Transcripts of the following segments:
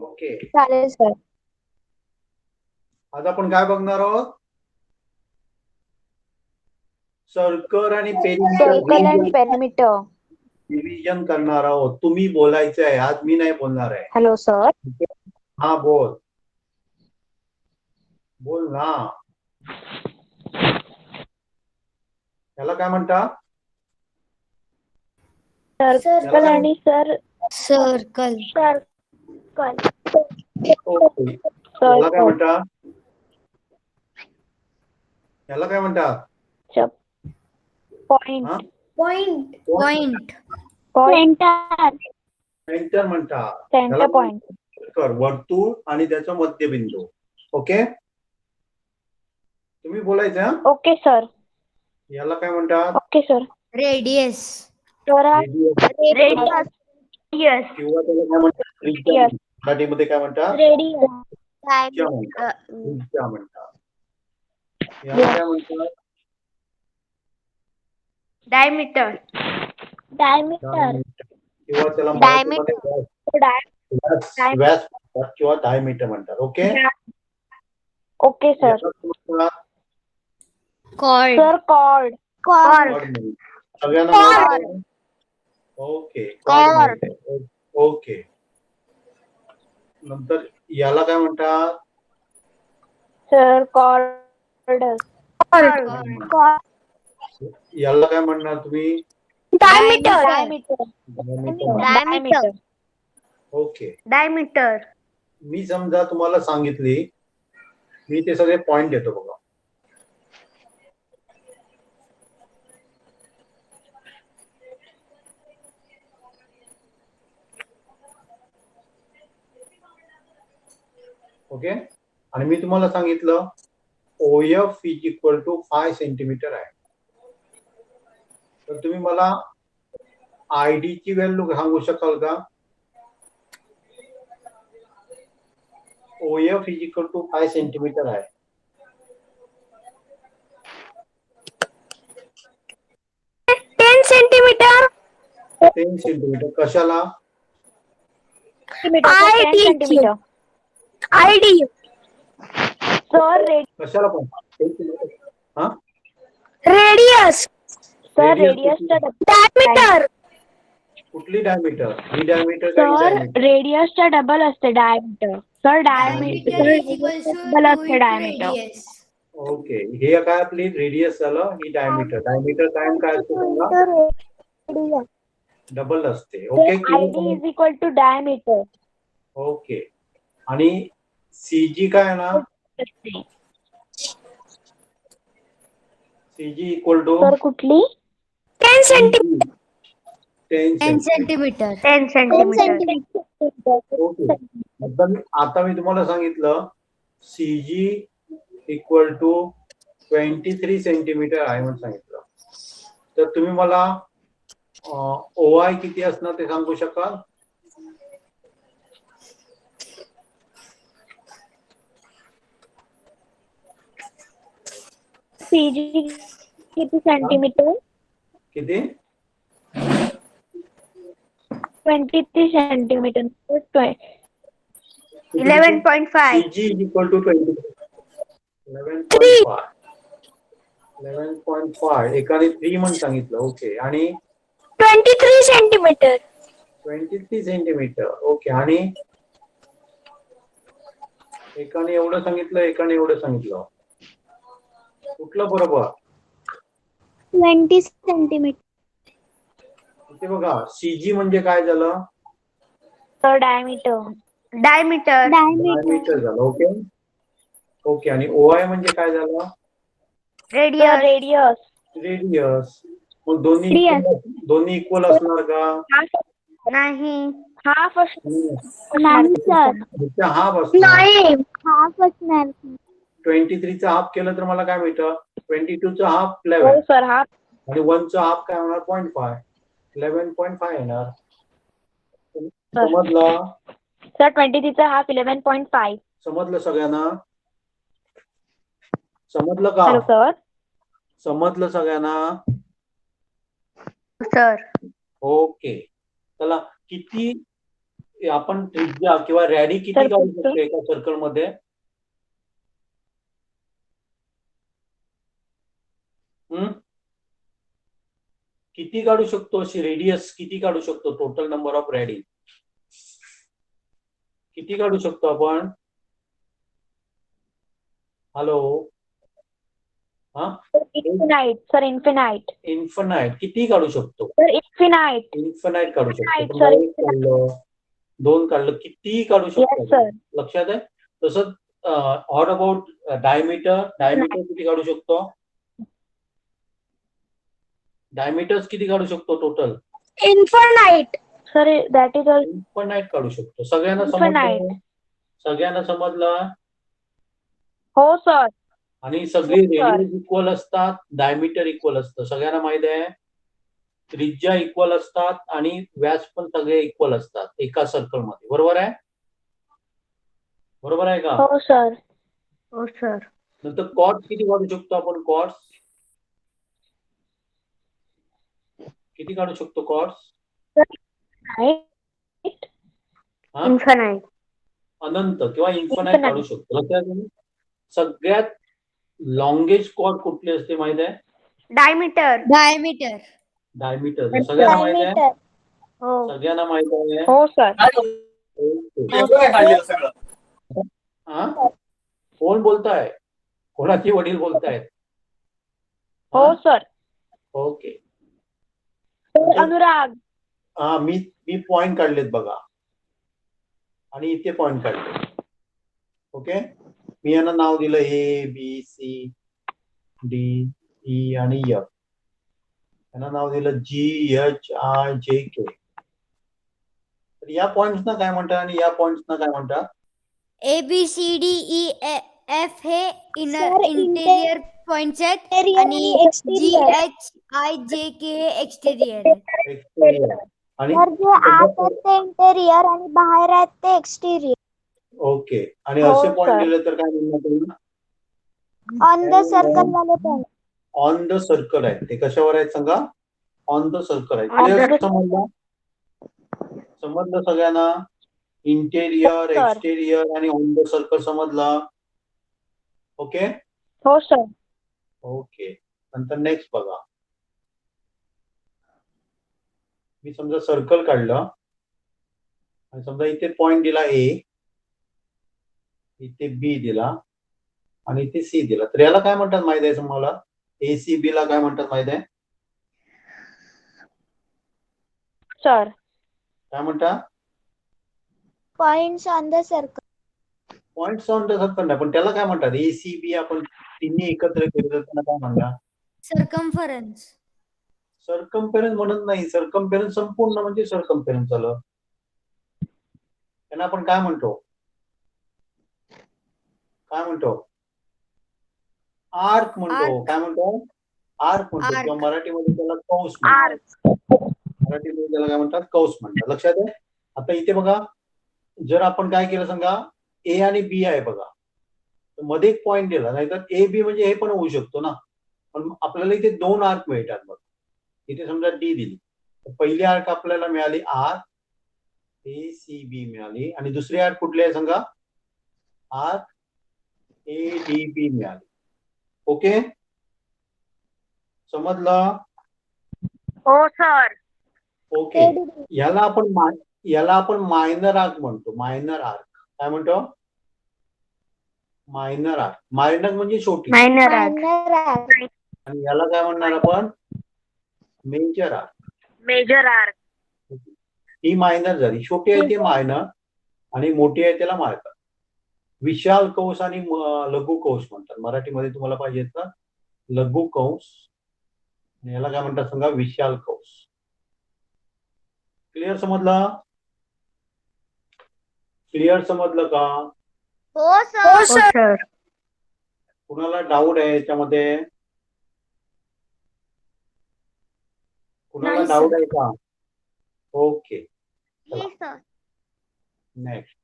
Okay, चालेल sir. आज आपण काय बघणार आहोत? सर्कल आणि सर्कल अँड पेरिमीटर. डिव्हिजन करणार आहोत. तुम्ही बोलायचं आहे, आज मी नाही बोलणार आहे. Hello sir. हा बोल, बोल ना. त्याला काय म्हणता? सर्कल आणि सर सर्कल. सर्कल. ओके, त्याला काय म्हणतात? त्याला काय म्हणतात? पॉइंट. हा? पॉइंट. पॉइंट. सेंटर. सेंटर म्हणतात. Centre point. वर्तुळ आणि त्याचा मध्यबिंदू. ओके, तुम्ही बोलायचं हा? Okay sir. याला काय म्हणतात? Okay sir. रेडियस. रेडियस. किंवा त्याला काय म्हणतात? त्रिज्या. मराठीमध्ये काय म्हणतात? रेडियस. त्रिज्या म्हणतात. याला काय म्हणतात? डायमीटर. डायमीटर. किंवा त्याला मराठीमध्ये व्यास म्हणतात किंवा डायमीटर म्हणतात. Okay, okay sir. Chord. Sir chord. सगळ्यांना माहिती आहे? Okay, cord. ओके, नंतर याला काय म्हणतात? Sir chord. याला काय म्हणणार तुम्ही? डायमीटर. डायमीटर. Okay, diameter. मी समजा तुम्हाला सांगितली, मी ते सगळे पॉइंट देतो बघा. ओके, आणि मी तुम्हाला सांगितलं OF is equal to 5 centimetre आहे. तर तुम्ही मला ID ची व्हॅल्यू सांगू शकाल का? OF is equal to 5 centimetre आहे. सेंटीमीटर. 10 सेंटीमीटर. कशाला? सेंटीमीटर. आयडी. सर कशाला पण? हा, रेडियस. सर रेडियसचा डायमीटर. कुठली डायमीटर? ही डायमीटर सर रेडियसचा डबल असते डायमीटर. सर डायमीटर डबल असते डायमीटर. ओके, हे काय आपली रेडियस झालं, ही डायमीटर. डायमीटर टाइम काय असते सांगा? डबल असते. Okay, ID is equal to diameter. Okay, आणि CG काय ना? CG इक्वल टू सर कुठली? 10 सेंटीमीटर. 10 सेंटीमीटर. 10 सेंटीमीटर. ओके, आता मी तुम्हाला सांगितलं CG इक्वल टू 23 सेंटीमीटर आहे म्हणून सांगितलं. तर तुम्ही मला OI किती असणार ते सांगू शकाल? CG किती सेंटीमीटर? किती? 23 centimetre. 11.5. CG is equal to 11.5. 11.5. एकाने 3 म्हणून सांगितलं. ओके, आणि 23 सेंटीमीटर. 23 सेंटीमीटर. ओके, आणि एकाने एवढं सांगितलं, एकाने एवढं सांगितलं. कुठलं बरोबर? 20 सेंटीमीटर. इथे बघा, CG म्हणजे काय झालं? तर डायमीटर. डायमीटर. डायमीटर झालं. ओके, ओके, आणि OI म्हणजे काय झालं? रेडियस. रेडियस. रेडियस. मग दोन्ही इक्वल असणार का? नाही. हाफ नाही सर. हाफ असणार. हाफ असणार. 23 चा हाफ केलं तर मला काय मिळतं? 22 चा हाफ 11. Sir half. आणि 1 चा हाफ काय होणार? 0.5. 11.5 येणार. समजलं? सर 23 चा हाफ 11.5. समजलं सगळ्यांना? समजलं का? Hello sir. समजलं सगळ्यांना? सर. ओके, चला, किती आपण त्रिज्या किंवा रॅडी किती तर काढू कुठं? शकतो एका सर्कल मध्ये? किती काढू शकतो? अशी रेडियस किती काढू शकतो? टोटल नंबर ऑफ रॅडी किती काढू शकतो आपण? हॅलो, हा, इन्फिनाइट सर, इन्फिनाइट. इन्फिनाइट किती काढू शकतो? Sir infinite. इन्फिनाइट काढू शकतो. Infinite, समजा sir, एक काढलं, दोन काढलं, किती काढू Yes, शकतो sir. आपण? लक्षात आहे? तसंच व्हॉट अबाउट डायमीटर? डायमीटर किती काढू शकतो? डायमीटर्स किती काढू शकतो total? Infinite. Sir, that is all. Infinite काढू शकतो. सगळ्यांना Infinite. समजलं? सगळ्यांना समजलं? हो सर. आणि सगळी हो, sir. रेडियस इक्वल असतात, डायमीटर इक्वल असतं. सगळ्यांना माहित आहे? त्रिज्या इक्वल असतात आणि व्यास पण सगळे इक्वल असतात एका सर्कल मध्ये. बरोबर आहे? बरोबर आहे का? हो सर. हो सर. नंतर कॉर्ड्स किती काढू शकतो आपण? कॉर्ड्स किती काढू शकतो? Chords Infinite. अनंत किंवा इन्फिनाइट Infinite. काढू शकतो. लक्षात आहे? सगळ्यात लॉंगेस्ट कॉर्ड कुठली असते माहित आहे? Diameter. डायमीटर. डायमीटर. सगळ्यांना माहित आहे? हो. सगळ्यांना माहित आहे? हो सर. हा? कोण बोलताय? कोणाची वडील बोलतायत? हो सर. ओके. अनुराग. हा, मी पॉइंट काढलेत बघा, आणि इथे पॉइंट काढले. ओके, मी यांना नाव दिलं A B C D E आणि एफ. यांना नाव दिलं जी एच आय जे के. तर या पॉइंट्स ना काय म्हणतात आणि या पॉइंट्स ना काय म्हणतात? A B C D E F हे Sir, इंटेरियर पॉइंट्स आहेत Interior आणि आणि जी exterior. एच आय जे के हे एक्सटेरियर आहेत. एक्सटेरियर. आणि तर जे आत आहेत ते इंटेरियर आणि बाहेर आहेत ते एक्सटेरियर. ओके, आणि हो, असे पॉइंट sir. दिले तर काय म्हणणार तुम्ही? ऑन द सर्कल वाले पॉइंट. ऑन द सर्कल आहेत. ते कशावर आहेत सांगा? ऑन द सर्कल आहे. On the Clear? circle. समजलं? समजलं सगळ्यांना? Interior, Sir. एक्सटेरियर आणि ऑन द सर्कल समजलं? ओके. हो सर. ओके, नंतर नेक्स्ट बघा. मी समजा सर्कल काढलं आणि समजा इथे पॉइंट दिला ए, इथे बी दिला आणि इथे सी दिला. तर याला काय म्हणतात माहित आहे तुम्हाला? ए सी बी ला काय म्हणतात माहित आहे? सर. काय म्हणतात? Points on the circle. Points on the circle नाही, पण त्याला काय म्हणतात? ए सी बी आपण तिन्ही एकत्र केलं तर त्यांना काय म्हणतात? सर्कम्फरन्स. सर्कम्फरन्स म्हणत नाही. सर्कम्फरन्स संपूर्ण म्हणजे सर्कम्फरन्स झालं. त्यांना आपण काय म्हणतो? काय म्हणतो? आर्क म्हणतो. Arc. काय म्हणतो? आर्क म्हणतो. Arc. किंवा मराठीमध्ये त्याला कौस म्हणतात. मराठीमध्ये त्याला काय म्हणतात? कौस म्हणतात. लक्षात आहे? आता इथे बघा, जर आपण काय केलं सांगा, ए आणि बी आहे बघा, तर मध्ये एक पॉइंट दिला, नाहीतर ए बी म्हणजे हे पण होऊ शकतो ना. पण आपल्याला इथे दोन आर्क मिळतात. बघ, इथे समजा डी दिली, तर पहिली आर्क आपल्याला मिळाली आर ए सी बी मिळाली, आणि दुसरी आर्क कुठली आहे सांगा? आर्क ए डी बी मिळाली. ओके, समजलं? हो सर. ओके, याला आपण मायनर आर्क म्हणतो. मायनर आर्क काय म्हणतो? Minor arc. मायनर म्हणजे छोटी, मायनर. आणि याला काय म्हणणार आपण? Major arc. Major arc. ही मायनर झाली. छोटी आहे ती मायनर आणि मोठी आहे त्याला मायनर. विशाल कंस आणि लघु कंस म्हणतात. मराठीमध्ये तुम्हाला पाहिजे तर लघु कंस, आणि याला काय म्हणतात सांगा? विशाल कंस. क्लिअर समजलं? क्लिअर समजलं का? हो सर. कुणाला डाऊट आहे याच्यामध्ये? कुणाला नाही, डाऊट sir. आहे का? Okay, sir. नेक्स्ट.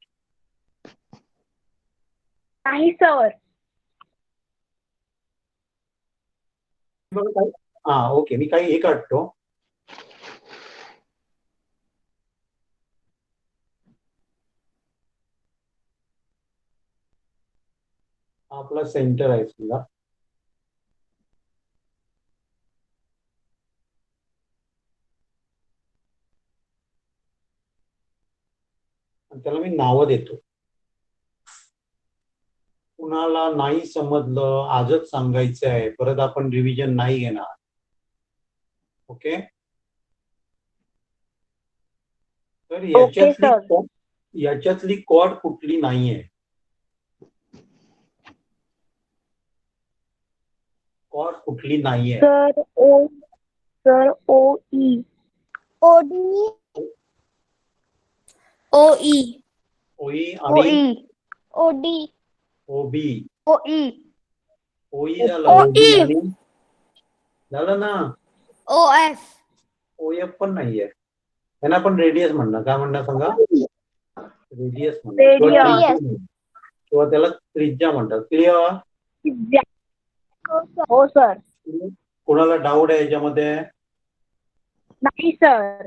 नाही सर. हा, ओके, मी काही हे काढतो. हा आपला सेंटर आहे समजा. आणि त्याला मी नावं देतो. कुणाला नाही समजलं आजच सांगायचं आहे, परत आपण रिव्हिजन नाही घेणार. ओके. तर ओके सर. याच्यातली कॉर्ड कुठली नाहीये? कॉर्ड कुठली नाहीये? सर ओ ई. OD, OE, ओई आणि OD, ओबी. OE, ओई झालं, OE. ओबी आणि झालं ना. OF, ओएफ पण नाहीये. त्यांना पण रेडियस म्हणणार. काय म्हणणार सांगा? रेडियस म्हणणार Radius. किंवा त्याला त्रिज्या म्हणतात. क्लिअर? हो सर. कोणाला डाऊट आहे याच्यामध्ये? नाही सर.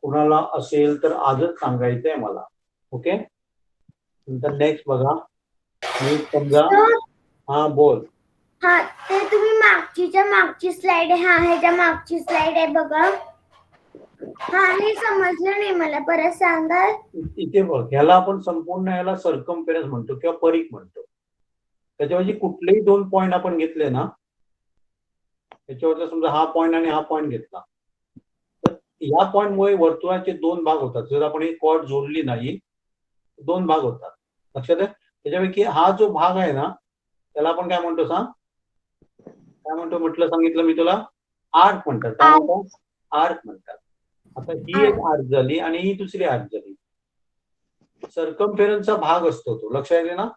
कुणाला असेल तर आजच सांगायचंय मला. ओके. नंतर नेक्स्ट बघा. मी समजा हा बोल. हा ते तुम्ही मागची स्लाइड आहे. हा ह्याच्या मागची स्लाइड आहे बघा. हा नाही समजलं नाही मला, परत सांगा. इथे बघ, ह्याला आपण संपूर्ण ह्याला सर्कम्फरन्स म्हणतो किंवा परिघ म्हणतो. त्याच्याऐवजी कुठलेही दोन पॉइंट आपण घेतले ना, त्याच्यावरचा समजा हा पॉइंट आणि हा पॉइंट घेतला, तर या पॉइंटमुळे वर्तुळाचे दोन भाग होतात. जर आपण ही कॉर्ड जोडली नाही, दोन भाग होतात. लक्षात आहे? त्याच्यापैकी हा जो भाग आहे ना, त्याला आपण काय म्हणतो सांग? काय म्हणतो म्हटलं, सांगितलं मी तुला? आर्क म्हणतात. काय म्हणतात? आर्क म्हणतात. आता ही एक आर्क झाली आणि ही दुसरी आर्क झाली. सर्कम्फरन्सचा भाग असतो तो, लक्षात येते ना?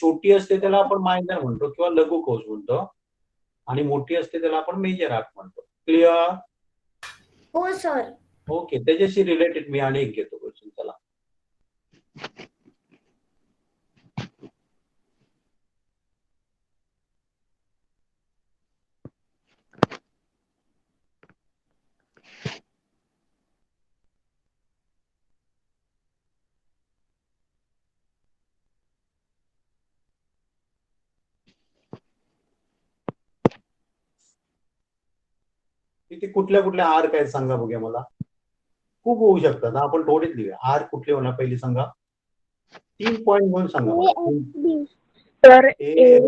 छोटी असते त्याला आपण मायनर म्हणतो किंवा लघु कंस म्हणतो, आणि मोठी असते त्याला आपण मेजर आर्क म्हणतो. क्लिअर? हो सर. ओके. त्याच्याशी रिलेटेड मी आणि एक घेतो क्वेश्चन. चला. इथे कुठल्या कुठल्या आर्क आहेत सांगा बघूया मला. खूप होऊ शकतात. आपण थोडेच लिहूया. आर्क कुठले होणार पहिली सांगा. 3 पॉइंट म्हणून सांगा मला. Sir A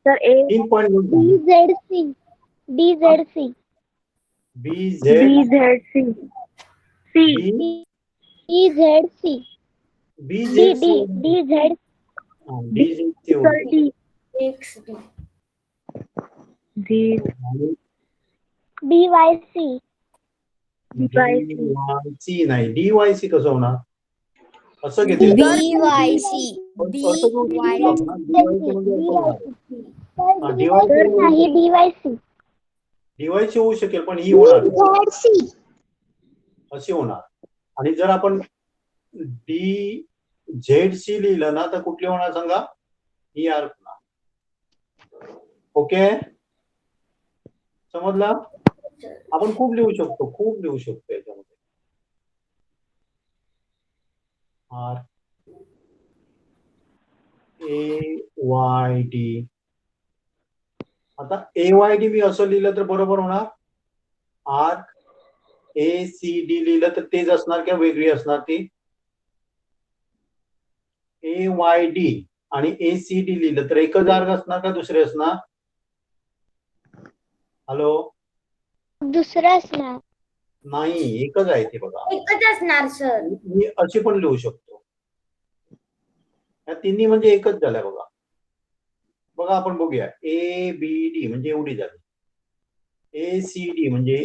sir A 3 point म्हणून सांगा. DZC, DZC, B Z BZC. C. DZC, B Z DZ, sir D. XD, D. DYC, C नाही. डीवायसी कसं होणार? असं घेतलं BYC, नाही DYC, डीवायसी होऊ शकेल, पण ही होणार DZC, अशी होणार. आणि जर आपण डी झेड सी लिहिलं ना, तर कुठली होणार सांगा? ही आर्क होणार. ओके. समजलं? आपण खूप लिहू शकतो याच्यामध्ये. R A Y D. आता ए वाय डी मी असं लिहिलं तर बरोबर होणार? आर्क ए सी डी लिहिलं तर तेच असणार किंवा वेगळी असणार ती? ए वाय डी आणि ए सी डी लिहिलं तर एकच आर्क असणार का दुसरे असणार? हॅलो? दुसरं असणार. नाही, एकच आहे ते बघा. एकच असणार सर. मी अशी पण लिहू शकतो. या तिन्ही म्हणजे एकच झाल्या बघा. बघा आपण बघूया. ए बी डी म्हणजे एवढी झाली. ए सी डी म्हणजे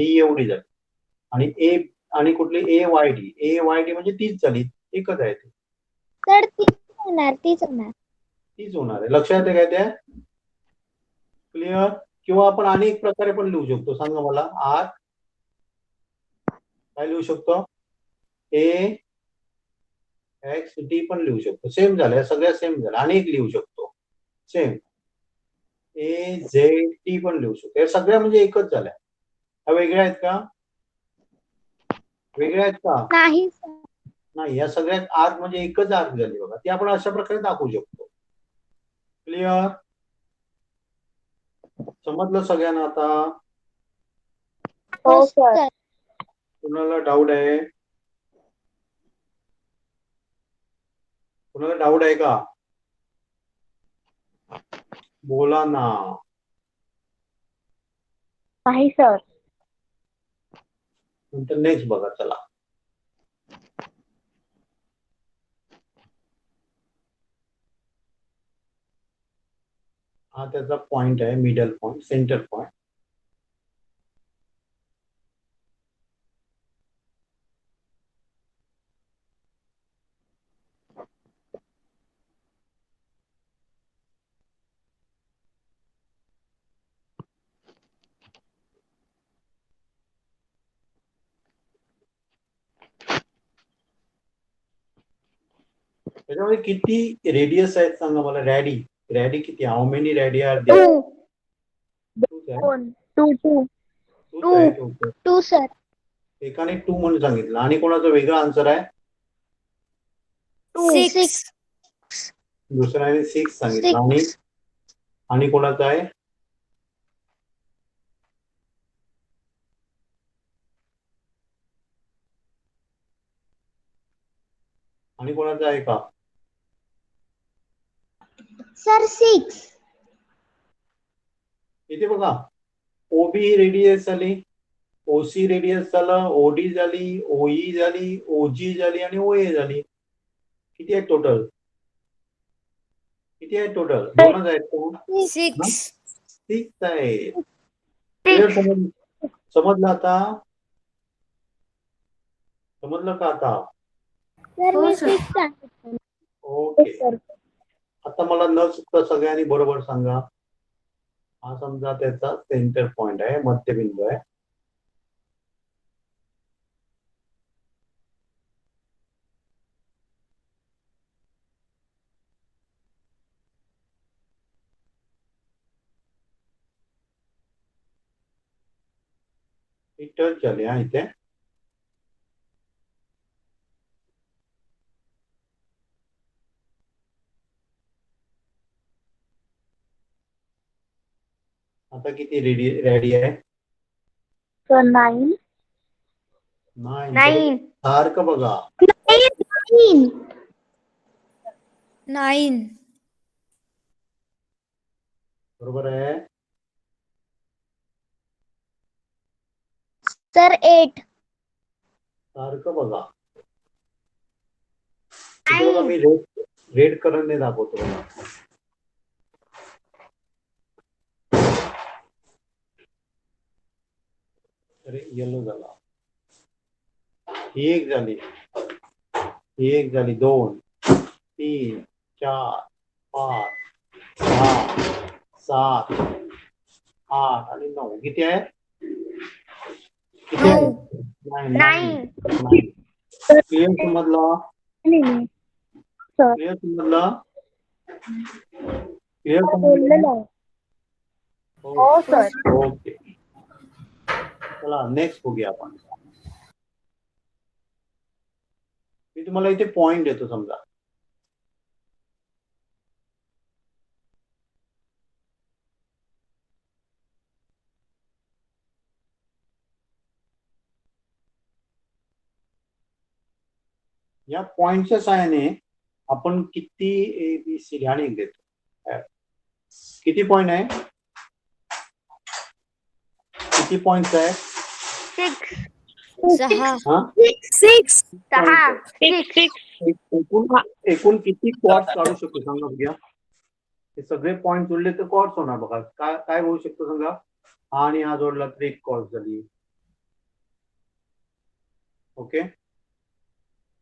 ही एवढी झाली. आणि ए आणि कुठली ए वाय डी म्हणजे तीच झाली. एकच आहे ती. तर तीच होणार. आहे. लक्षात आहे काय त्या? क्लिअर? किंवा आपण अनेक प्रकारे पण लिहू शकतो. सांगा मला. आर काय लिहू शकतो? ए एक्स डी पण लिहू शकतो. सेम झाल्या सगळ्या, सेम झाल्या. अनेक लिहू शकतो सेम. ए झेड टी पण लिहू शकतो. या सगळ्या म्हणजे एकच झाल्या. ह्या वेगळ्या आहेत का? नाही सर. नाही, या सगळ्यात आर्क म्हणजे एकच आर्क झाली बघा, ती आपण अशा प्रकारे दाखवू शकतो. क्लिअर? समजलं सगळ्यांना आता? हो सर. कुणाला डाऊट आहे? कुणाला डाऊट आहे का? बोला ना. नाही सर. नंतर नेक्स्ट बघा, चला. हा त्याचा पॉइंट आहे, मिडल पॉइंट, सेंटर पॉइंट. त्याच्यामध्ये किती रेडियस आहेत सांगा मला. रॅडी रॅडी किती? How many radii are there? तूच आहे, तूच आहे, तूच आहे. Two sir. एकाने 2 म्हणून सांगितलं आणि कोणाचा वेगळा आन्सर आहे? 6. दुसऱ्याने 6 सांगितलं आणि आणि कोणाचा आहे? आणि कोणाचा आहे का? सर 6. इथे बघा, ओबी ही रेडियस झाली, ओसी रेडियस झालं, ओडी झाली, ओई झाली, ओजी झाली आणि ओए झाली. किती आहेत टोटल? किती आहेत टोटल? 2च आहेत का? 6 आहेत. Clear? समजलं आता? समजलं का आता? सर हो, मी सर. 6 सांगितलं. ओके. सर. आता मला न चुकता सगळ्यांनी बरोबर सांगा. हा समजा त्याचा सेंटर पॉइंट आहे, मध्यबिंदू आहे. ही टच झाली हा इथे. आता किती रेडी आहे? सर 9. नाही. सारखं बघा. 9. बरोबर आहे. सर 8. सारखं बघा. इथे बघा, मी रेड कलरने दाखवतो बघा. अरे येलो झाला. ही एक झाली, ही एक झाली, 2, 3, 4, 5, 6, 7, 8 आणि 9. किती आहे? किती आहे? 9. क्लिअर समजलं? क्लिअर समजलं? क्लिअर समजलं? हो सर. ओके. चला नेक्स्ट बघूया आपण. मी तुम्हाला इथे पॉइंट देतो समजा. या पॉइंटच्या सहाय्याने आपण किती ABCD आणि एक देतो. किती पॉइंट आहे? किती पॉइंट आहे? 6. हा? एकूण किती कॉर्ड्स काढू शकतो सांगा बघूया. हे सगळे पॉइंट जोडले तर कॉर्ड्स होणार बघा. काय काय होऊ शकतो सांगा. हा आणि हा जोडला तर एक कॉर्ड झाली. ओके.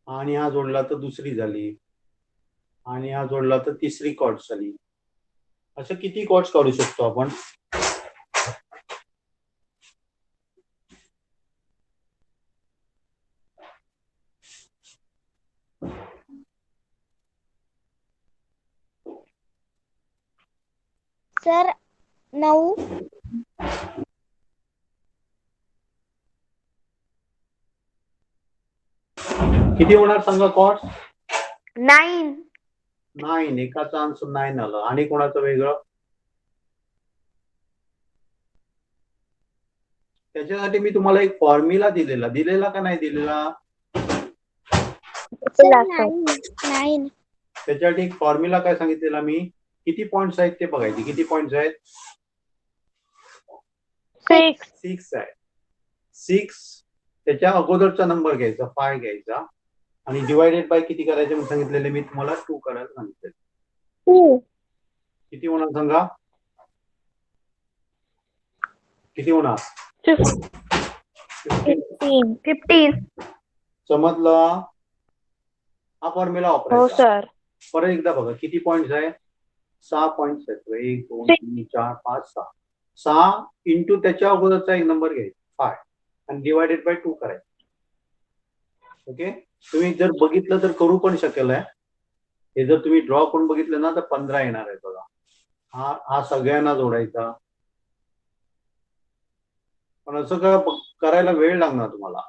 आणि हा जोडला तर दुसरी झाली, आणि हा जोडला तर तिसरी कॉर्ड झाली. असं किती कॉर्ड्स काढू शकतो आपण? सर 9. किती होणार सांगा कॉस्ट? 9. 9. एकाचं आन्सर 9 आलं. आणि कोणाचं वेगळं? त्याच्यासाठी मी तुम्हाला एक फॉर्म्युला दिलेला का नाही दिलेला? दिला सर. 9. त्याच्यासाठी एक फॉर्म्युला काय सांगितलेला मी? किती पॉइंट्स आहेत ते बघायचे. किती पॉइंट्स आहेत? 6. 6 आहे. 6 त्याच्या अगोदरचा नंबर घ्यायचा 5 घ्यायचा आणि डिवायडेड बाय किती करायचे म्हणून सांगितलेले मी तुम्हाला 2 करायला सांगितले. 2. किती होणार सांगा? किती होणार? 15. समजलं? हा फॉर्म्युला हो वापरायचा. सर. परत एकदा बघा किती पॉइंट्स आहे? 6 पॉइंट्स आहेत. 1 2 3 4 5 6. 6 इंटू त्याच्या अगोदरचा एक नंबर घ्यायचा 5 आणि डिवायडेड बाय 2 करायचं. ओके. तुम्ही जर बघितलं तर करू पण शकेल आहे. हे जर तुम्ही ड्रॉ करून बघितलं ना तर 15 येणार आहे बघा. हा सगळ्यांना जोडायचा. पण असं करायला वेळ लागणार तुम्हाला.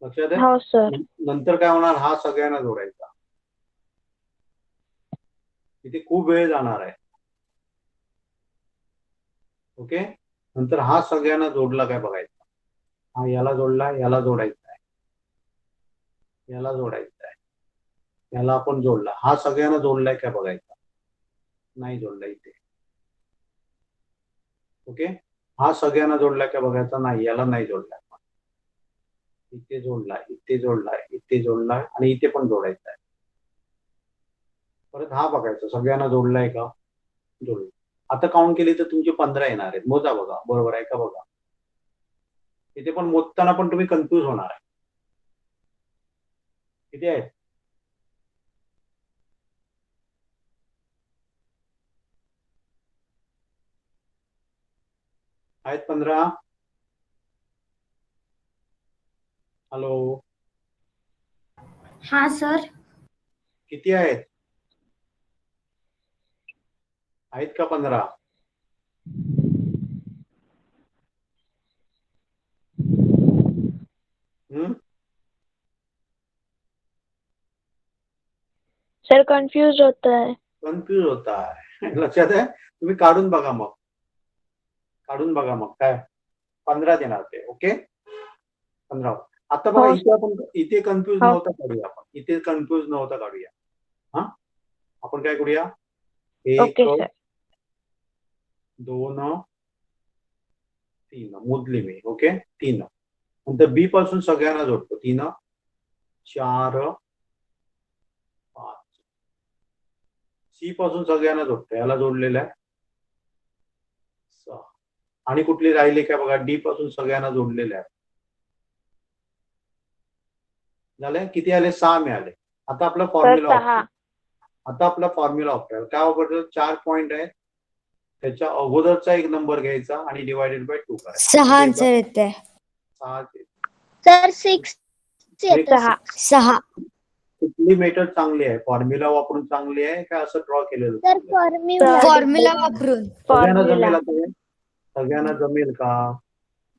लक्षात आहे? हो सर. नंतर काय होणार? हा सगळ्यांना जोडायचा. इथे खूप वेळ जाणार आहे. ओके. नंतर हा सगळ्यांना जोडला काय बघायचा. हा याला जोडला, याला जोडायचा आहे, याला जोडायचा आहे, याला आपण जोडला. हा सगळ्यांना जोडलाय काय बघायचा. नाही जोडला इथे. ओके. हा सगळ्यांना जोडलाय काय बघायचा. नाही, याला नाही जोडलाय. इथे जोडलाय, इथे जोडलाय, इथे जोडलाय आणि इथे पण जोडायचा आहे. परत हा बघायचा सगळ्यांना जोडलाय का. जोडला. आता काउंट केली तर तुमचे 15 येणार आहेत. मोजा बघा बरोबर आहे का बघा. इथे पण मोजताना पण तुम्ही कन्फ्यूज होणार आहे. किती आहेत? आहेत 15? हॅलो. हा सर. किती आहेत? आहेत का 15? सर कन्फ्यूज होत आहे. कन्फ्यूज होता आहे. लक्षात आहे? तुम्ही काढून बघा मग. काढून बघा मग काय 15 देणार ते. ओके. 15. आता बघा हो. इथे आपण इथे कन्फ्यूज हो. नव्हता काढूया आपण. इथे कन्फ्यूज नव्हता काढूया. हा आपण काय करूया. 1 ओके सर. 2 3 मोजले मी. ओके. 3 नंतर बी पासून सगळ्यांना जोडतो. 3 4 5. सी पासून सगळ्यांना जोडतो. याला जोडलेलं आहे 6. आणि कुठली राहिली काय बघा. डी पासून सगळ्यांना जोडलेले आहे. झाले किती आले? 6 मिळाले. आता आपला सर फॉर्म्युला 6. आता आपला फॉर्म्युला वापरायला काय वापरतो. 4 पॉइंट आहे. त्याच्या अगोदरचा एक नंबर घ्यायचा आणि डिवायडेड बाय 2 करायचा. 6 आन्सर येते. 6 सर 6 6. 6. कुठली मेथड चांगली आहे? फॉर्म्युला वापरून चांगली आहे का असं ड्रॉ केलेलं सर चांगलं आहे? फॉर्म्युला. फॉर्म्युला वापरून. सगळ्यांना फॉर्म्युला. जमेल आता हे? सगळ्यांना जमेल का?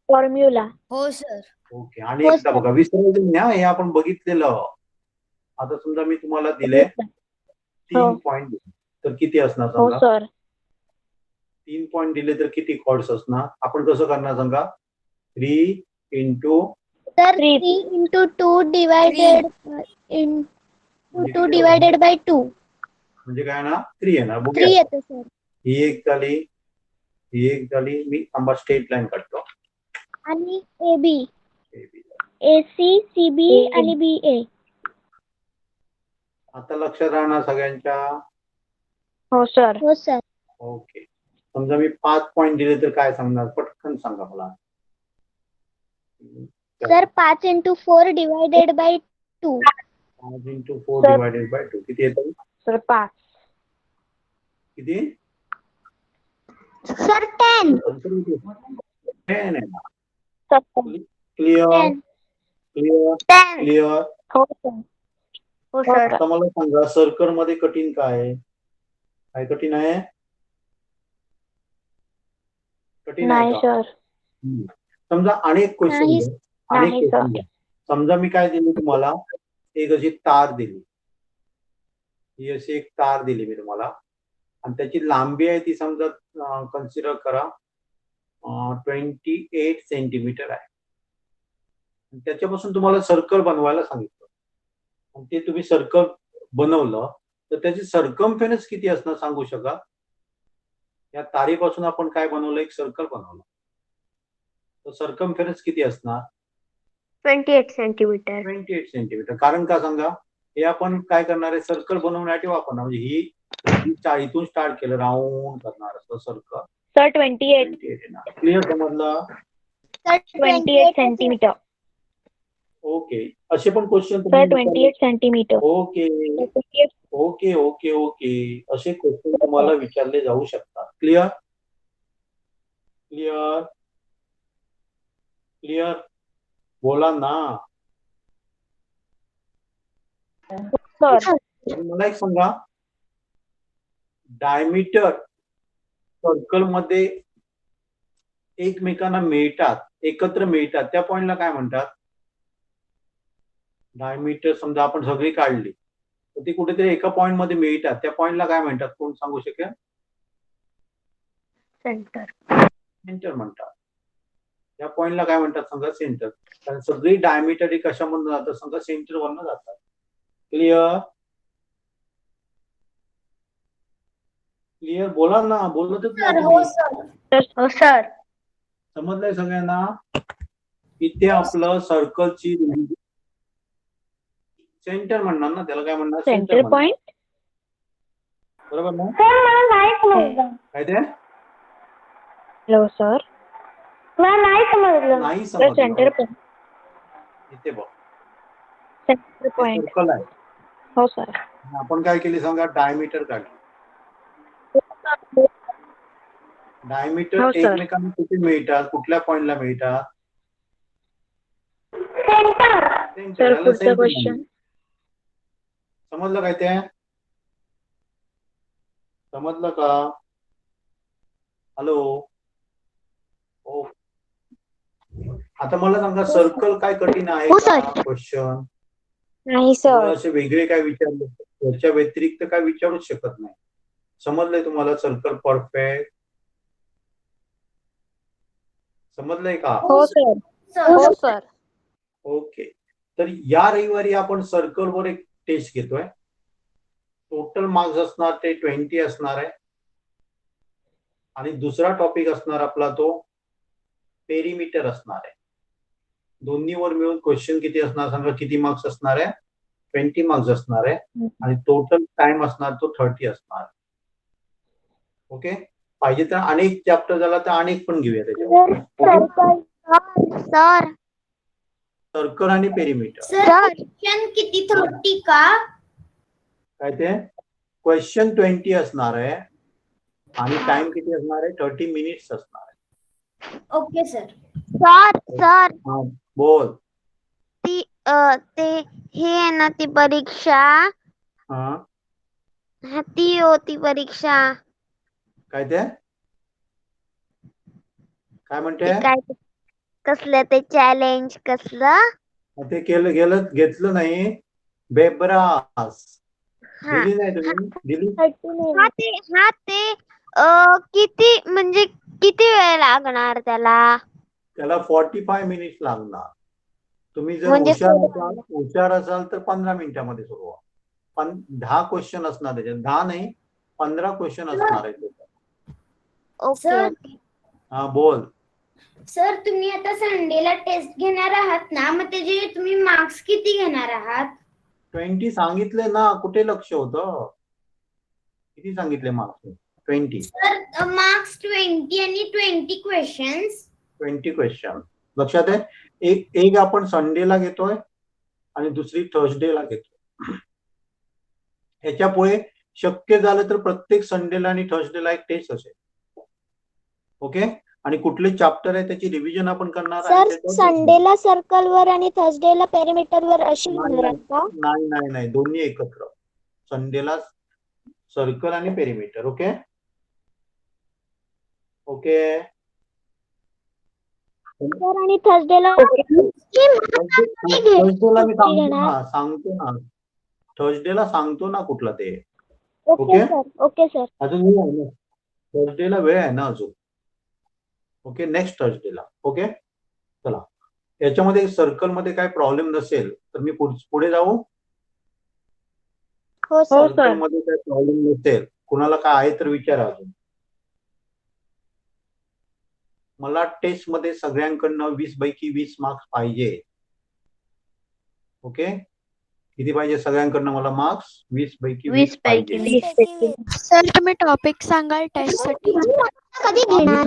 फॉर्म्युला. हो सर. ओके. आणि एकदा बघा विसरायचं नाही हा. हे आपण बघितलेलं. आता समजा मी तुम्हाला दिले 3 पॉइंट तर किती असणार हो सांगा. सर. 3 पॉइंट दिले तर किती कॉर्ड्स असणार. आपण कसं करणार सांगा. 3 into sir 3. 3 into 2 divided into 2 divided by 2. म्हणजे काय ना 3 येणार. 3 बघूया. येते सर. ही एक झाली, ही एक झाली. मी थांबा स्ट्रेट लाईन काढतो. आणि AB. हे बी. AC, CB आणि BA. आता लक्षात राहणार सगळ्यांच्या. हो सर. हो सर. ओके. समजा मी 5 पॉइंट दिले तर काय सांगणार. पटकन सांगा मला. Sir 5 into 4 divided by 2. 5 into 4 Sir. divided by 2 किती येतं. सर 5. किती. सर 10. 10 आहे ना. 7. क्लिअर 10. क्लिअर 10. क्लिअर. हो सर. हो सर. आता मला सांगा सर्कल मध्ये कठीण काय आहे. काय कठीण आहे. कठीण आहे नाही का. सर. समजा अनेक क्वेश्चन नाही. अनेक नाही, क्वेश्चन. समजा मी काय दिले तुम्हाला एक अशी तार दिली, ही अशी एक तार दिली मी तुम्हाला, आणि त्याची लांबी आहे ती समजा कन्सिडर करा 28 सेंटीमीटर आहे. आणि त्याच्यापासून तुम्हाला सर्कल बनवायला सांगितलं, आणि ते तुम्ही सर्कल बनवलं तर त्याची सर्कम्फरन्स किती असणार सांगू शकाल? या तारीपासून आपण काय बनवलं, एक सर्कल बनवलं, तर सर्कम्फरन्स किती असणार? 28 सेंटीमीटर. 28 सेंटीमीटर. कारण का सांगा? हे आपण काय करणार आहे, सर्कल बनवण्यासाठी वापरणार, म्हणजे ही इथून स्टार्ट केलं राऊंड करणार असं सर्कल. सर 28 क्लिअर समजलं? 28 सेंटीमीटर. ओके. असे पण question sir 28 centimetre. Okay okay okay okay असे क्वेश्चन तुम्हाला विचारले जाऊ शकतात. क्लिअर क्लिअर क्लिअर बोला ना. सर मला एक सांगा, डायमीटर सर्कल मध्ये एकमेकांना मिळतात, एकत्र मिळतात, त्या पॉइंटला काय म्हणतात? डायमीटर समजा आपण सगळी काढली तर ती कुठेतरी एका पॉइंट मध्ये मिळतात, त्या पॉइंटला काय म्हणतात? कोण सांगू शकेल? सेंटर. सेंटर म्हणतात. या पॉइंटला काय म्हणतात सांगा? सेंटर. कारण सगळी डायमीटर ही कशामधून जातात सांगा? सेंटर वरनं जातात. क्लिअर क्लिअर बोला ना, बोलतच सर नाही हो तुम्ही. सर. हो सर. समजलंय सगळ्यांना? इथे आपलं सर्कलची सेंटर म्हणणार ना, त्याला काय म्हणणार? सेंटर म्हणणार. पॉइंट. बरोबर ना? सर मला नाही समजलं. काय ते? Hello sir. मला नाही समजलं. नाही सर सेंटर समजलं. पॉइंट. इथे बघ, सेंटर पॉइंट. सर्कल आहे. हो सर. आपण काय केली सांगा? डायमीटर काढली. डायमीटर हो, सर. एकमेकांना कुठे मिळतात? कुठल्या पॉइंटला मिळतात? सेंटर. सेंटर. सर याला पुढचा सेंटर क्वेश्चन. म्हणतात. समजलं काय ते? समजलं का? हॅलो. ओ. आता मला सांगा, सर्कल काय कठीण आहे हो, का? सर. क्वेश्चन नाही सर. असे वेगळे काय विचारले त्याच्या व्यतिरिक्त काय विचारूच शकत नाही. समजलंय तुम्हाला? सर्कल परफेक्ट समजलंय का? हो सर. सर हो सर. ओके. तर या रविवारी आपण सर्कलवर एक टेस्ट घेतोय. टोटल मार्क्स असणार ते 20 असणार आहे, आणि दुसरा टॉपिक असणार आपला तो पेरीमीटर असणार आहे. दोन्हीवर मिळून क्वेश्चन किती असणार सांगा? किती मार्क्स असणार आहे? 20 मार्क्स असणार आहे, आणि टोटल टाइम असणार तो 30 असणार. ओके. पाहिजे तर अनेक चॅप्टर झाला तर अनेक पण घेऊया त्याच्यावर. सर. सर्कल आणि पेरीमीटर. सर क्वेश्चन किती 30 का? काय ते? क्वेश्चन 20 असणार आहे, आणि टाइम किती असणार आहे? 30 मिनिट्स असणार आहे. Okay sir. सर सर हा, बोल. ती ते हे आहे ना ती परीक्षा, हा, ती होती परीक्षा. काय ते? काय म्हणते? ते काय कसलं ते चॅलेंज कसलं? ते केलं गेलं घेतलं नाही. बेब्रास हा दिली नाही तुम्ही? दिली? हा ते किती म्हणजे किती वेळ लागणार त्याला? त्याला 45 मिनिट्स लागणार. तुम्ही जर म्हणजे हुशार असाल तर 15 मिनिटामध्ये सुरू व्हा. पण 10 क्वेश्चन असणार त्याच्यात. 10 नाही, 15 क्वेश्चन असणार आहे त्याच्यात. ओके. सर हा, बोल. सर तुम्ही आता संडेला टेस्ट घेणार आहात ना, मग त्याचे तुम्ही मार्क्स किती घेणार आहात? 20 सांगितले ना, कुठे लक्ष होतं? किती सांगितले मार्क्स? 20. सर मार्क्स 20 आणि 20 क्वेश्चन्स. 20 क्वेश्चन. लक्षात आहे? एक आपण संडेला घेतोय आणि दुसरी थर्सडेला घेतोय. ह्याच्यापुढे शक्य झालं तर प्रत्येक संडेला आणि थर्सडेला एक टेस्ट असेल. ओके. आणि कुठले चॅप्टर आहे त्याची रिव्हिजन आपण करणार आहे. सर संडेला सर्कल वर आणि थर्सडेला पेरिमीटर वर अशी होणार का? नाही नाही नाही, दोन्ही एकत्र. संडेला सर्कल आणि पेरिमीटर. Okay okay. सर आणि थर्सडेला थर्सडेला मी सांगतो घेणार. ना, थर्सडेला सांगतो ना कुठला ते. Okay okay? Sir. Okay sir. अजून वेळ आहे ना, थर्सडेला वेळ आहे ना अजून. Okay, next थर्सडेला. ओके, चला. याच्यामध्ये सर्कल मध्ये काय प्रॉब्लेम नसेल तर मी पुढे जाऊ. हो सर्कल मध्ये काय प्रॉब्लेम नसेल, कुणाला काय आहे तर विचारा अजून. मला टेस्ट मध्ये सगळ्यांकडनं 20 पैकी 20 मार्क्स पाहिजे. ओके, किती पाहिजे सगळ्यांकडनं मला मार्क्स? 20 पैकी 20 पाहिजे. सर तुम्ही टॉपिक सांगाल टेस्ट साठी. कधी घेणार?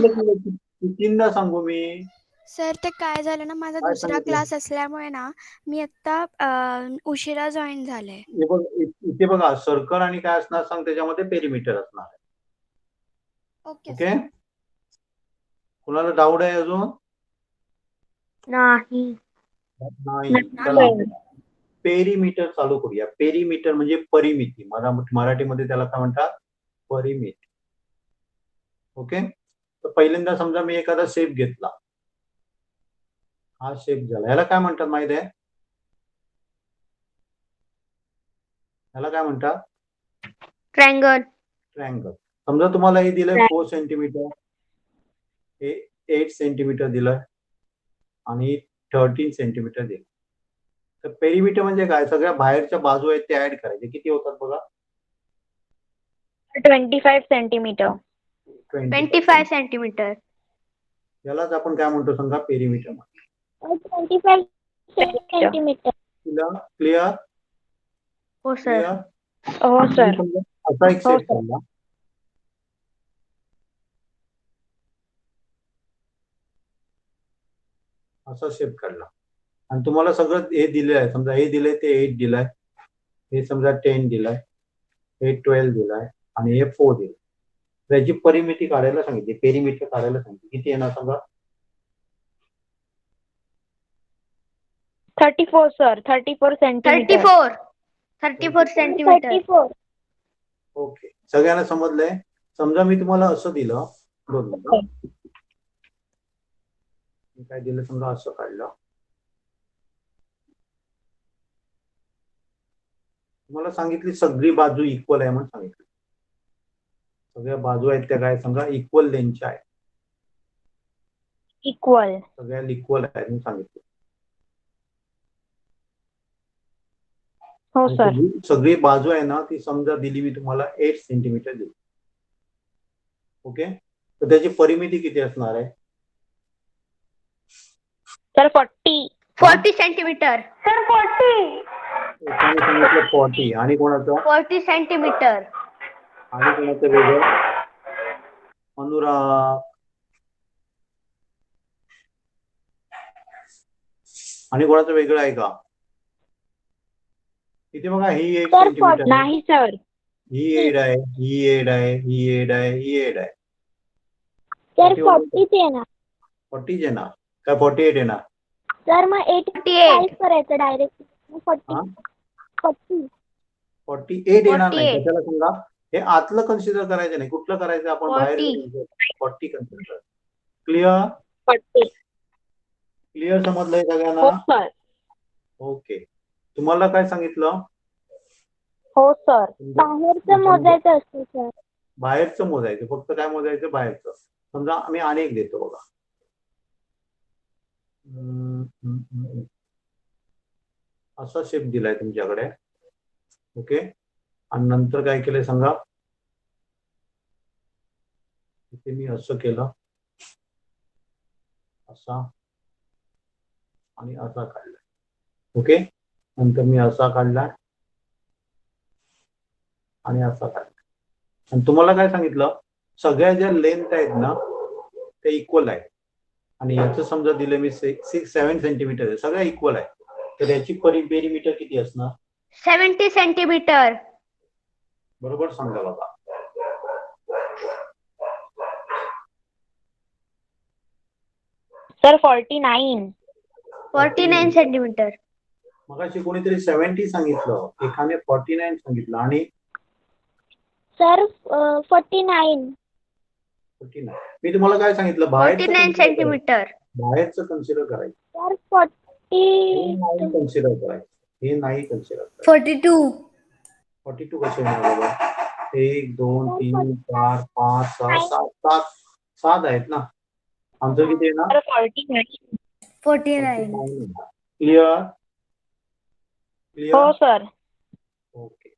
तीनदा सांगू मी? सर ते काय झालं ना, माझा काय दुसरा सांगितलं? क्लास असल्यामुळे ना मी आता उशिरा जॉईन झाले. हे बघ, इथे बघा सर्कल आणि काय असणार सांग, त्याच्यामध्ये पेरिमीटर असणार आहे. ओके ओके, कुणाला डाऊट आहे अजून? नाही. नाही. चला, पेरिमीटर चालू करूया. पेरिमीटर म्हणजे परिमिती. मराठीमध्ये त्याला काय म्हणतात? परिमिती. ओके, तर पहिल्यांदा समजा मी एखादा शेप घेतला. हा शेप झाला. याला काय म्हणतात माहित आहे? याला काय म्हणतात? ट्रायंगल. ट्रायंगल. समजा तुम्हाला हे दिलंय 4 सेंटीमीटर, हे 8 सेंटीमीटर दिलंय आणि 13 सेंटीमीटर दिलं. तर पेरिमीटर म्हणजे काय? सगळ्या बाहेरच्या बाजू आहेत ते ऍड करायचे. किती होतात बघा? 25 सेंटीमीटर. 25 सेंटीमीटर. यालाच आपण काय म्हणतो सांगा? पेरिमीटर. 25 सेंटीमीटर. क्लिअर? हो सर. क्लिअर? हो सर. असा एक हो, शेप सर. काढला. असा शेप काढला आणि तुम्हाला सगळं हे दिलेलं आहे. समजा हे दिलंय ते 8 दिलाय, हे समजा 10 दिलाय, हे 12 दिलाय आणि हे 4 दिलाय. त्याची परिमिती काढायला सांगितली, पेरिमीटर काढायला सांगितली. किती येणार सांगा? 34 सर. 34 सेंटीमीटर. 34 सेंटीमीटर. 34. ओके, सगळ्यांना समजलंय? समजा मी तुम्हाला असं दिलं, दोन मिनिटं. मी काय दिलं समजा असं काढलं. तुम्हाला सांगितली सगळी बाजू इक्वल आहे म्हणून सांगितलं. सगळ्या बाजू आहेत त्या काय सांगा? इक्वल लेंथच्या आहे. इक्वल. सगळ्या इक्वल आहे म्हणून सांगितलं. हो सर. सगळी बाजू आहे ना ती समजा दिली मी तुम्हाला 8 सेंटीमीटर दिली. ओके, तर त्याची परिमिती किती असणार आहे? सर 40. 40 सेंटीमीटर. सर 40. एकाने सांगितलं 40 आणि कोणाचं? 40 सेंटीमीटर. आणि कोणाचं वेगळं? अनुराग. आणि कोणाचं वेगळं आहे का? इथे बघा, ही 8 सर सेंटीमीटर आहे, नाही सर. ही 8 आहे, ही 8 आहे, ही 8 आहे, ही 8 आहे. सर 40 येणार. 40 येणार काय? 48 येणार? सर मग 85 करायचं डायरेक्ट. 40. 48 येणार नाही. 48. त्याला सांगा हे आतलं कन्सिडर करायचं नाही. कुठलं करायचं आपण? बाहेर 40 कन्सिडर. क्लिअर? 40. क्लिअर समजलंय हो सगळ्यांना? सर. ओके, तुम्हाला काय सांगितलं? हो सर. बाहेरचं मोजायचं असतं सर. बाहेरचं मोजायचं. फक्त काय मोजायचं? बाहेरचं. समजा आम्ही अनेक देतो बघा. असा शेप दिलाय तुमच्याकडे. ओके, आणि नंतर काय केलंय सांगा? इथे मी असं केलं, असा आणि असा काढलाय. ओके, नंतर मी असा काढलाय आणि असा काढलाय. आणि तुम्हाला काय सांगितलं? सगळ्या ज्या लेंथ आहेत ना ते इक्वल आहे. आणि याचं समजा दिलं मी 7 सेंटीमीटर आहे. सगळ्या इक्वल आहे. तर याची पेरिमीटर किती असणार? 70 सेंटीमीटर. बरोबर सांगा बघा. सर 49. 49 सेंटीमीटर. मगाशी कोणीतरी 70 सांगितलं, एकाने 49 सांगितलं आणि सर 49. 49. मी तुम्हाला काय सांगितलं? बाहेरचं 49 consider करायचं. सेंटीमीटर. बाहेरचं कन्सिडर करायचं, सर हे 40 नाही कन्सिडर करायचं, हे नाही कन्सिडर करायचं. 42. 42 कसे होणार बाबा? 1 2 3 4 5 6 7 7 आहेत ना. आमचं किती आहे ना? 49. 49. क्लिअर हो क्लिअर. सर. ओके.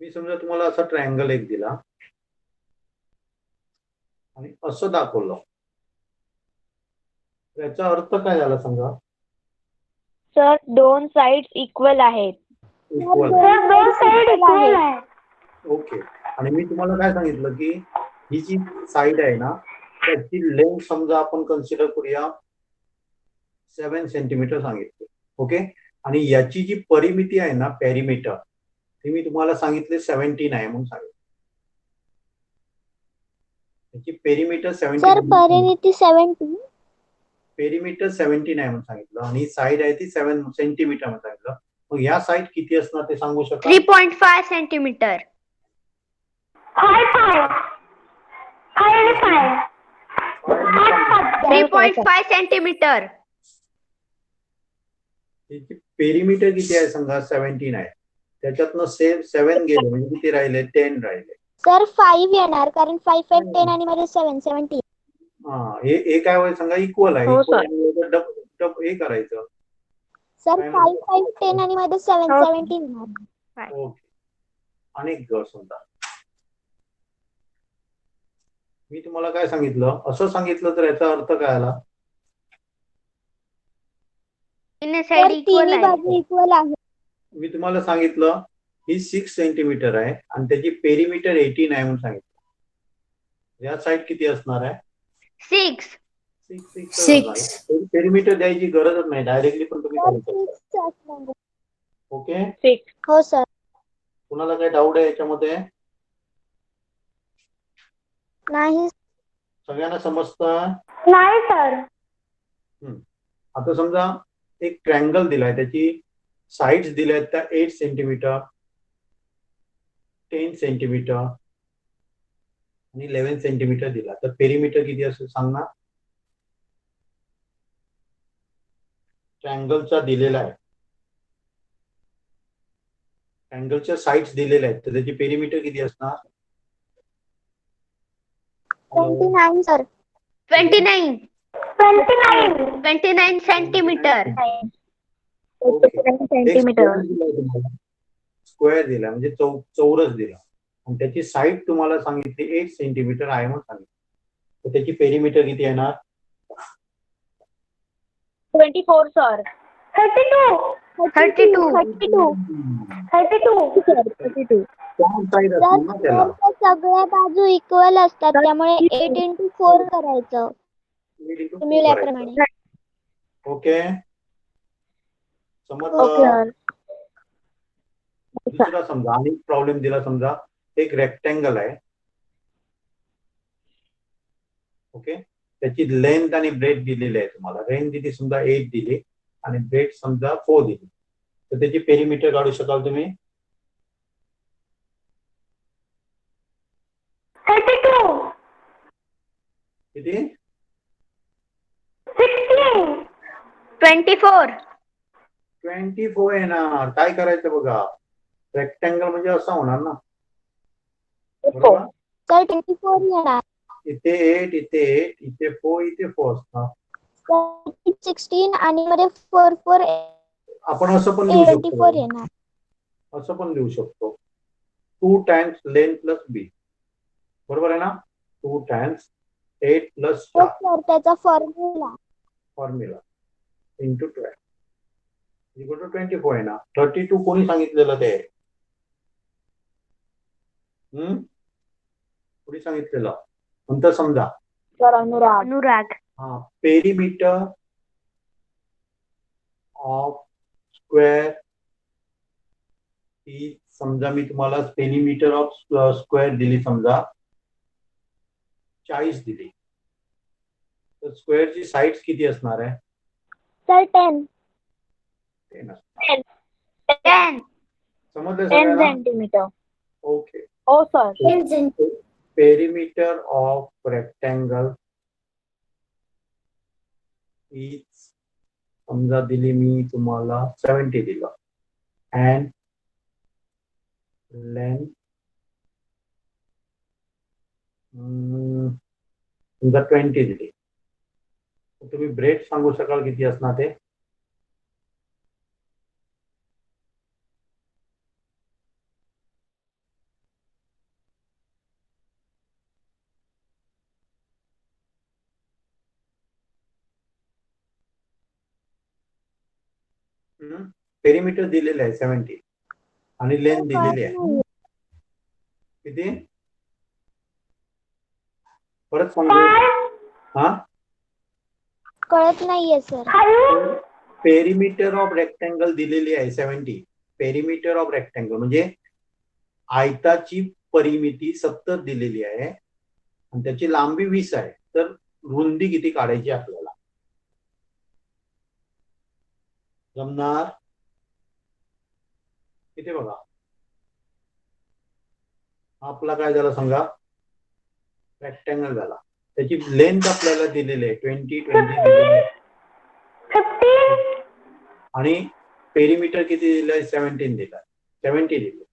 मी समजा तुम्हाला असा ट्रायंगल एक दिला आणि असं दाखवलं, याचा अर्थ काय झाला सांगा? सर 2 साइड्स इक्वल आहेत. इक्वल. दोन साइड इक्वल आहेत. ओके. आणि मी तुम्हाला काय सांगितलं की ही जी साइड आहे ना, त्याची लेंथ समजा आपण कन्सिडर करूया 7 सेंटीमीटर सांगितले. ओके. आणि याची जी परिमिती आहे ना, पॅरिमीटर, ती मी तुम्हाला सांगितले 17 आहे म्हणून सांगितलं. त्याची पेरिमीटर 17 परिमिती 70. पेरिमीटर 17 आहे म्हणून सांगितलं आणि साइड आहे ती 7 सेंटीमीटर म्हणून सांगितलं. मग या साइड किती असणार ते सांगू शकाल? 3.5 सेंटीमीटर. 3.5 सेंटीमीटर. त्याची पेरिमीटर किती आहे सांगा? 17 आहे. त्याच्यातनं 7 गेले म्हणजे किती राहिले? 10 राहिले. सर 5 येणार कारण 5 5 10 आणि मध्ये 7 17. हा, हे काय होईल सांगा? इक्वल आहे. हो, इक्वल सर. डब हे करायचं. सर काय 5 5 10 आणि मध्ये 7 हो. 17 येणार. ओके. अनेक गट समजा. मी तुम्हाला काय सांगितलं? असं सांगितलं तर याचा अर्थ काय आला? सर तिन्ही बाजू इक्वल आहे. मी तुम्हाला सांगितलं ही 6 सेंटीमीटर आहे आणि त्याची पेरिमीटर 18 आहे म्हणून सांगितलं. या साइड किती असणार आहे? 6. 6 पेरिमीटर द्यायची गरजच नाही, डायरेक्टली पण तुम्ही करू शकता. ओके. 6. हो सर. कुणाला काही डाऊट आहे याच्यामध्ये? नाही. सगळ्यांना समजतं? नाही सर. आता समजा एक ट्रँगल दिलाय, त्याची साइड्स दिल्या आहेत त्या 8 सेंटीमीटर, 10 सेंटीमीटर आणि 11 सेंटीमीटर दिला, तर पेरिमीटर किती असेल सांग ना? ट्रँगलचा दिलेला आहे, ट्रँगलच्या साइड्स दिलेल्या आहेत, तर त्याची पेरिमीटर किती असणार? 29 सर. 29 सेंटीमीटर. सेंटीमीटर. स्क्वेअर दिला म्हणजे चौरस दिला आणि त्याची साइड तुम्हाला सांगितली 8 सेंटीमीटर आहे म्हणून सांगितलं, तर त्याची पेरिमीटर किती येणार? 24 सर. 32 साइड असणार ना त्याला. सगळ्या बाजू इक्वल असतात त्यामुळे 8 into 4 करायचं फॉर्म्युल्याप्रमाणे. ओके. समजलं? दुसरा समजा आणि प्रॉब्लेम दिला, समजा एक रेक्टँगल आहे. ओके. त्याची लेंथ आणि ब्रेथ दिलेली आहे तुम्हाला. लेंथ दिली समजा 8 दिली आणि ब्रेथ समजा 4 दिली, तर त्याची पेरिमीटर काढू शकाल तुम्ही? 32. किती? 24. 24 येणार. काय करायचं बघा, रेक्टँगल म्हणजे असा होणार ना, बरोबर? तर 24 येणार. इथे 8, इथे 8, इथे 4, इथे 4 असणार. 16 आणि मध्ये 4 4 आपण असं पण लिहू 24 शकतो, येणार. असं पण लिहू शकतो, 2 टाइम्स लेंथ प्लस बी, बरोबर आहे ना? 2 टाइम्स 8 प्लस हो सर, त्याचा फॉर्म्युला इंटू 12 इक्वल टू 24 आहे ना. 32 कोणी सांगितलेलं ते? कोणी सांगितलेलं? नंतर समजा सर अनुराग. हा, पेरिमीटर ऑफ स्क्वेअर ही समजा मी तुम्हाला पेरिमीटर ऑफ स्क्वेअर दिली, समजा 40 दिली, तर स्क्वेअरची साइड्स किती असणार आहे? सर 10. 10 असणार. 10. समजलं 10 सगळ्यांना? सेंटीमीटर. ओके. हो sir. 10 cm. Perimeter of rectangle is समजा दिली मी तुम्हाला 70 दिलं अँड लेंथ समजा 20 दिली. तुम्ही ब्रेड सांगू शकाल किती असणार ते? पेरिमीटर दिलेलं आहे 70 आणि लेंथ दिलेली आहे किती? परत सांगू. हा, कळत नाहीये सर. पेरिमीटर ऑफ रेक्टँगल दिलेली आहे 70. पेरिमीटर ऑफ रेक्टँगल म्हणजे आयताची परिमिती 70 दिलेली आहे आणि त्याची लांबी 20 आहे. तर रुंदी किती काढायची आपल्याला? जमणार किती बघा. आपला काय झाला सांगा? रेक्टँगल झाला. त्याची लेंथ आपल्याला दिलेली आहे 20 दिलेली आहे आणि पेरिमीटर किती दिलंय? 17 दिलाय. 70 दिले.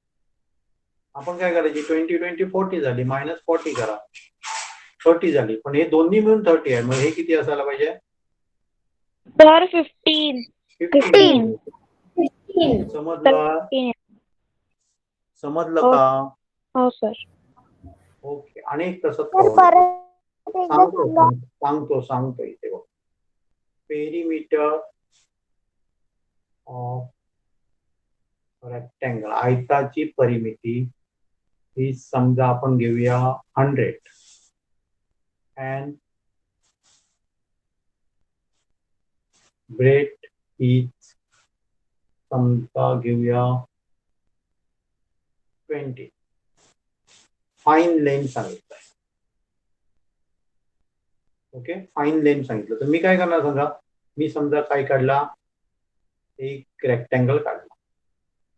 आपण काय करायची? 20 40 झाली. -40 करा. 30 झाली. पण हे दोन्ही मिळून 30 आहे. मग हे किती असायला पाहिजे? सर 15. 15. 15. समजलं का? हो सर. ओके. आणि एक तसंच सर परत एकदा सांगा. सांगतो इथे बघ. पेरिमीटर ऑफ रेक्टँगल आयताची परिमिती ही समजा आपण घेऊया 100 अँड ब्रेड ही समजा घेऊया 20. फाईन लेंथ सांगितलं. ओके, फाईन लेंथ सांगितलं. तर मी काय करणार सांगा? मी समजा काय काढला? एक रेक्टँगल काढला.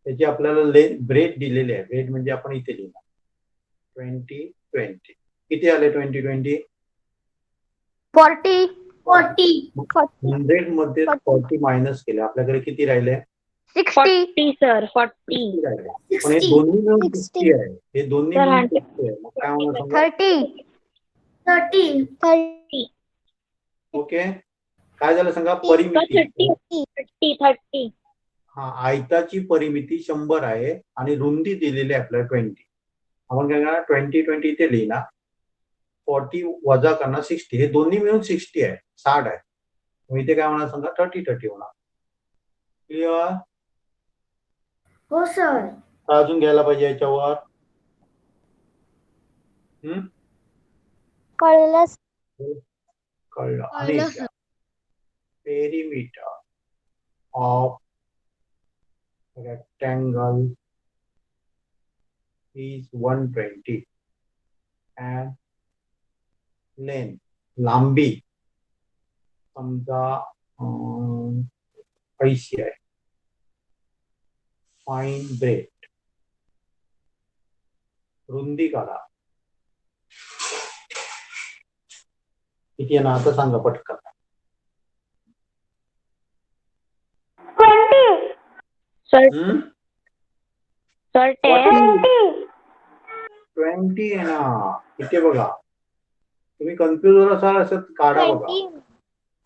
त्याची आपल्याला लेंथ ब्रेड दिलेली आहे. ब्रेड म्हणजे आपण इथे लिहिणार 20 किती आले? 20 40 100 मध्ये 40 मायनस केले. आपल्याकडे किती राहिले? 40 सर. 40. 60 राहिले. पण हे दोन्ही मिळून 60 आहे. हे दोन्ही मिळून 60 आहे. मग काय होणार सांगा? 30. ओके, काय झालं सांगा? परिमिती 30. हा, आयताची परिमिती 100 आहे आणि रुंदी दिलेली आहे आपल्याला 20. आपण काय करणार? 20 इथे लिहिणार. 40 वजा करणार 60. हे दोन्ही मिळून 60 आहे. 60 आहे. मग इथे काय होणार सांगा? 30 होणार. क्लिअर? हो सर. अजून घ्यायला पाहिजे याच्यावर. कळलं कळलं. आणि perimeter of rectangle is 120 and length लांबी समजा 80 आहे. फाईन ब्रेड रुंदी काढा किती आहे ना? आता सांगा पटकन. 20. सर 20 आहे ना? इथे बघा. तुम्ही कन्फ्युज असाल असं काढा बघा. 20.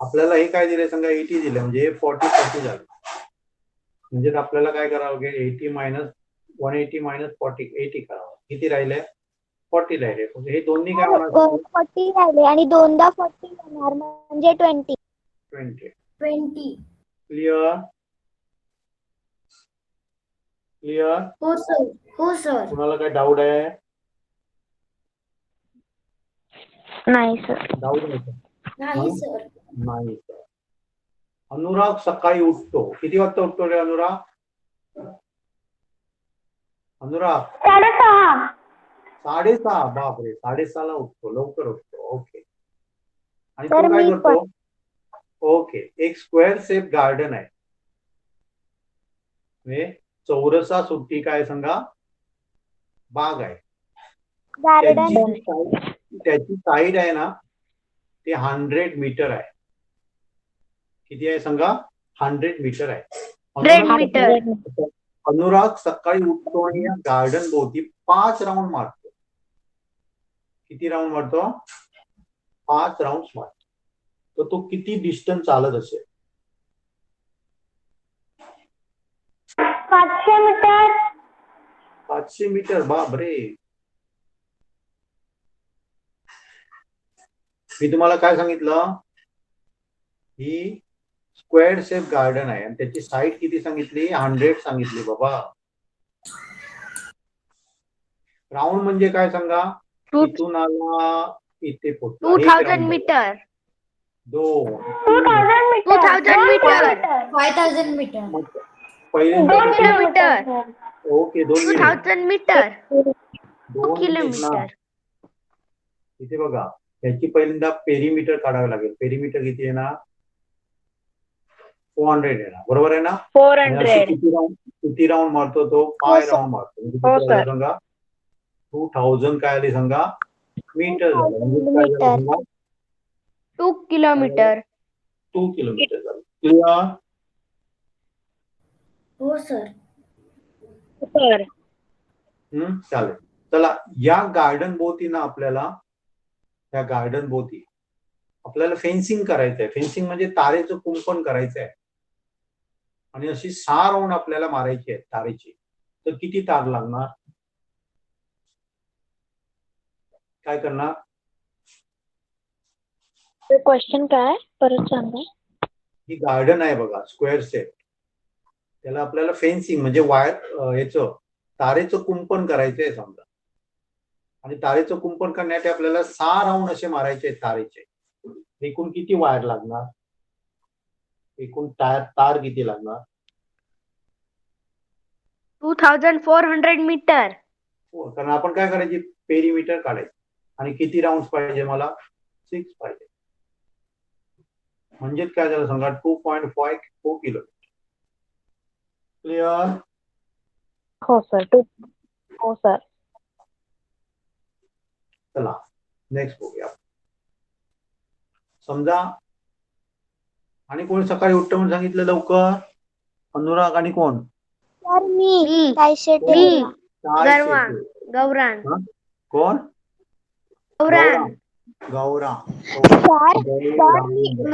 आपल्याला हे काय दिले सांगा? 80 दिले म्हणजे 40 झालं. म्हणजे आपल्याला काय करावं लागेल? 80 मायनस 180 मायनस 80 करावं. किती राहिले? 40 राहिले. म्हणजे हे दोन्ही काय होणार? 40 राहिले आणि दोनदा 40 होणार म्हणजे 20. 20. क्लिअर? हो सर. कुणाला काय डाऊट आहे? नाही सर. डाऊट नाही का? नाही सर. नाही सर. अनुराग सकाळी उठतो. किती वाजता उठतो रे अनुराग? 6:30. बापरे, 6:30 ला उठतो. लवकर उठतो. ओके. आणि तो तर काय मी करतो? ओके, एक स्क्वेअर शेप गार्डन आहे. चौरसा सुट्टी काय सांगा? बाग आहे. गार्डन त्याची साईड आहे ना ते 100 मीटर आहे. किती आहे सांगा? 100 मीटर आहे. 100 मीटर. अनुराग सकाळी उठतो आणि या गार्डन भोवती 5 राऊंड मारतो. किती राऊंड मारतो? 5 राऊंड मारतो. तर तो किती डिस्टन्स चालत असेल? 500 मीटर. 500 मीटर. बापरे. मी तुम्हाला काय सांगितलं? ही स्क्वेअर शेप गार्डन आहे आणि त्याची साईड किती सांगितली? 100 सांगितली बाबा. राऊंड म्हणजे काय सांगा? इथून आला इथे पोहोचला. 2000 मीटर. 2000 मीटर. 2000 मीटर. 5000 मीटर. पहिल्यांदा 2 kilometre. Okay 2 minute. 2000 metre. 2 kilometre. इथे बघा त्याची पहिल्यांदा पेरीमीटर काढावे लागेल. पेरीमीटर किती आहे ना? 400 आहे ना, बरोबर आहे ना? 400. किती राऊंड मारतो तो? 5 राऊंड मारतो. म्हणजे हो, किती आले सर. सांगा? 2000 काय आले सांगा? मीटर झालं. म्हणजे काय झालं सांगा? 2 किलोमीटर. 2 किलोमीटर झालं. क्लिअर? हो सर. सर. चालेल. चला या गार्डन भोवती ना आपल्याला या गार्डन भोवती आपल्याला फेन्सिंग करायचं आहे. फेन्सिंग म्हणजे तारेचं कुंपण करायचं आहे आणि अशी 6 राऊंड आपल्याला मारायची आहे तारेची. तर किती तार लागणार? काय करणार? क्वेश्चन काय? परत सांगा. ही गार्डन आहे बघा स्क्वेअर शेप. त्याला आपल्याला फेन्सिंग म्हणजे वायर याचं तारेचं कुंपण करायचं आहे समजा. आणि तारेचं कुंपण करण्यासाठी आपल्याला 6 राऊंड असे मारायचे आहेत तारेचे. एकूण किती वायर लागणार? एकूण तार किती लागणार? 2400 मीटर. कारण आपण काय करायची? पेरीमीटर काढायची. आणि किती राऊंड पाहिजे मला? 6 पाहिजे. म्हणजे काय झालं सांगा? 2.54 किलोमीटर. क्लिअर? हो सर. हो सर. चला नेक्स्ट बघूया. समजा आणि कोण सकाळी उठतं म्हणून सांगितलं लवकर? अनुराग आणि कोण? सर मी काय शेट मी. काय गौरांग. शेते? गौरांग. कोण? गौरांग. गौरांग.